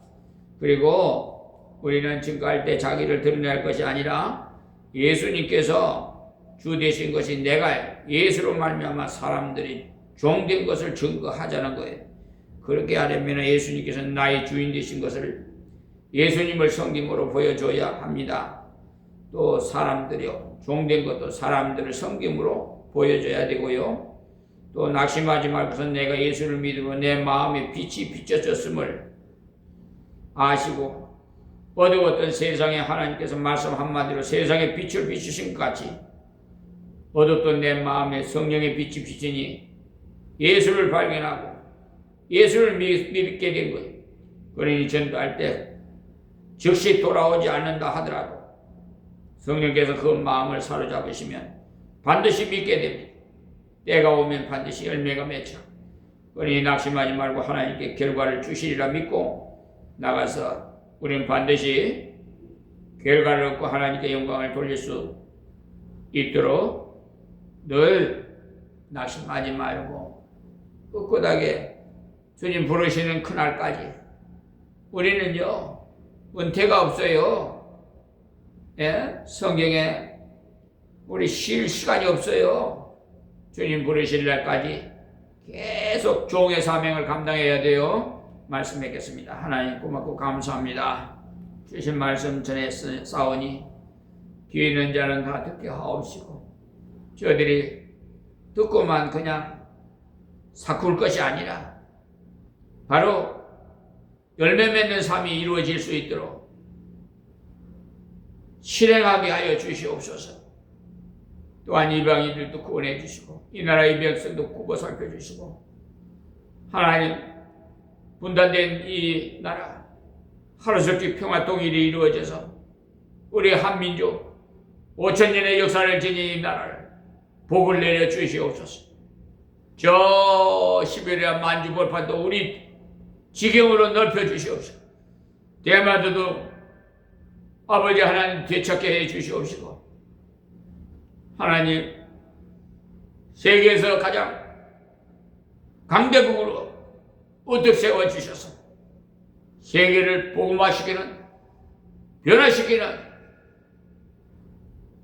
A: 그리고 우리는 증거할 때 자기를 드러낼 것이 아니라 예수님께서 주 되신 것이 내가 예수로 말미암아 사람들이 종된 것을 증거하자는 거예요. 그렇게 하려면 예수님께서 나의 주인 되신 것을 예수님을 섬김으로 보여줘야 합니다. 또 사람들이요 종된 것도 사람들을 섬김으로 보여줘야 되고요. 또 낙심하지 말고서 내가 예수를 믿으면 내 마음에 빛이 비춰졌음을 아시고 어두웠던 세상에 하나님께서 말씀 한마디로 세상에 빛을 비추신 것 같이 어두웠던 내 마음에 성령의 빛이 비치니 예수를 발견하고 예수를 믿게 된 거예요. 그러니 전도할 때 즉시 돌아오지 않는다 하더라도 성령께서 그 마음을 사로잡으시면 반드시 믿게 됩니다. 때가 오면 반드시 열매가 맺혀. 그러니 낙심하지 말고 하나님께 결과를 주시리라 믿고 나가서 우리는 반드시 결과를 얻고 하나님께 영광을 돌릴 수 있도록 늘 낙심하지 말고 꿋꿋하게 주님 부르시는 그날까지 우리는요 은퇴가 없어요. 성경에 우리 쉴 시간이 없어요. 주님 부르실 날까지 계속 종의 사명을 감당해야 돼요. 말씀하겠습니다. 하나님 고맙고 감사합니다. 주신 말씀 전에 싸우니 귀 있는 자는 다 듣게 하옵시고 저들이 듣고만 그냥 사쿠울 것이 아니라 바로 열매 맺는 삶이 이루어질 수 있도록 실행하게 하여 주시옵소서. 또한 이방인들도 구원해 주시고 이 나라의 백성도 굽어 살펴주시고 하나님 분단된 이 나라 하루속히 평화 통일이 이루어져서 우리 한민족 5,000년의 역사를 지닌 이 나라를 복을 내려 주시옵소서. 저 시베리아 만주벌판도 우리 지경으로 넓혀 주시옵소서. 대마도도 아버지 하나님 되찾게 해 주시옵시고 하나님 세계에서 가장 강대국으로 우뚝 세워주셔서 세계를 복음화시키는 변화시키는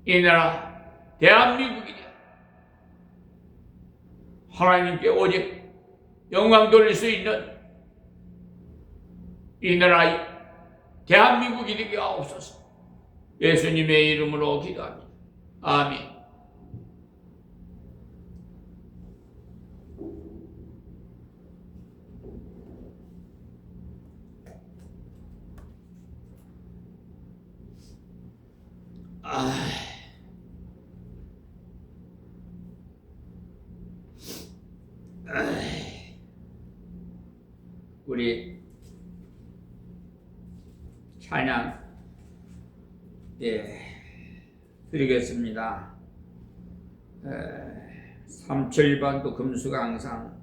A: 이 나라 대한민국이니 하나님께 오직 영광 돌릴 수 있는 이 나라 대한민국이 되게 하옵소서. 예수님의 이름으로 기도합니다. 아멘. 우리 찬양 드리겠습니다. 37번도 금수강상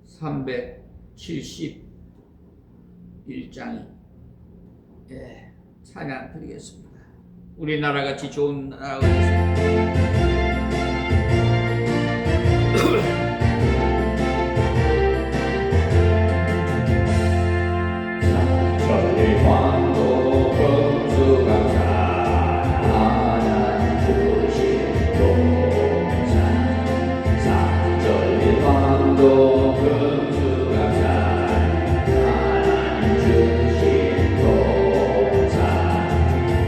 A: 371장이 찬양 드리겠습니다. 우리나라같이 좋은 나라가 왕도 금수강산 하나님 주신 도 금수강산 하나님 주신 동산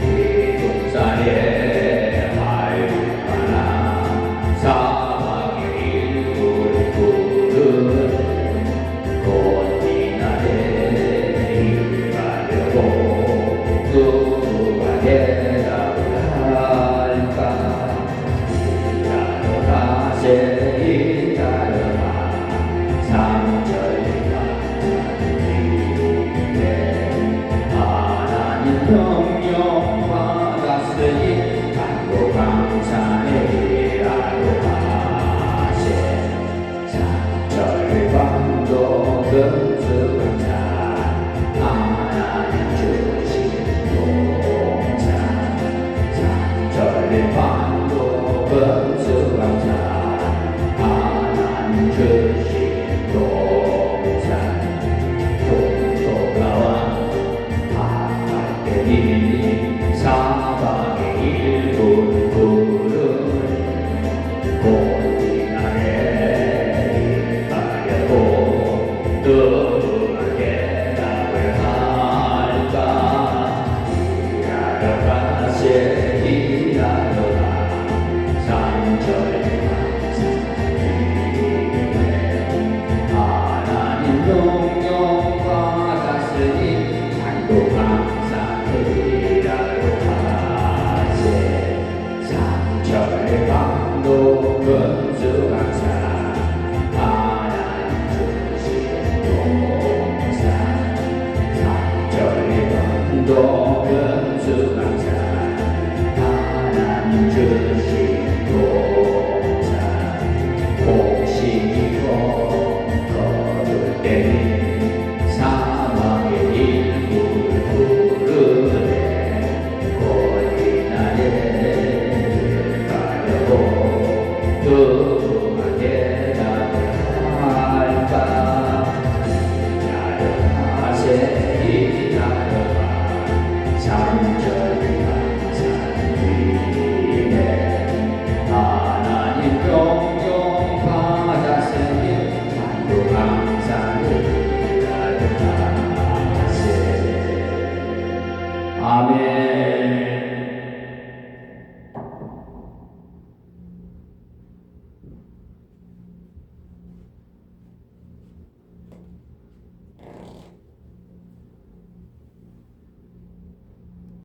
A: 이 동산에 활발한 사막의 일꾼을 부르는 꽃미나에 일가려고 누가 대답을 할까 일하러 가세 일하러 가 상절과 하나님의 하나님 명령 받았으니 간고 강산에 일하러 가세 상절반도 금수강산 하나님 주신 동산 상절반도 금수강산 하나님 주신 동산 동토가와 바깥에 사방의 일꾼 부르는 꽃미나에 일가려고 누가 대답을 할까 일하러 가세 일하러 가 상절강산 하나님 동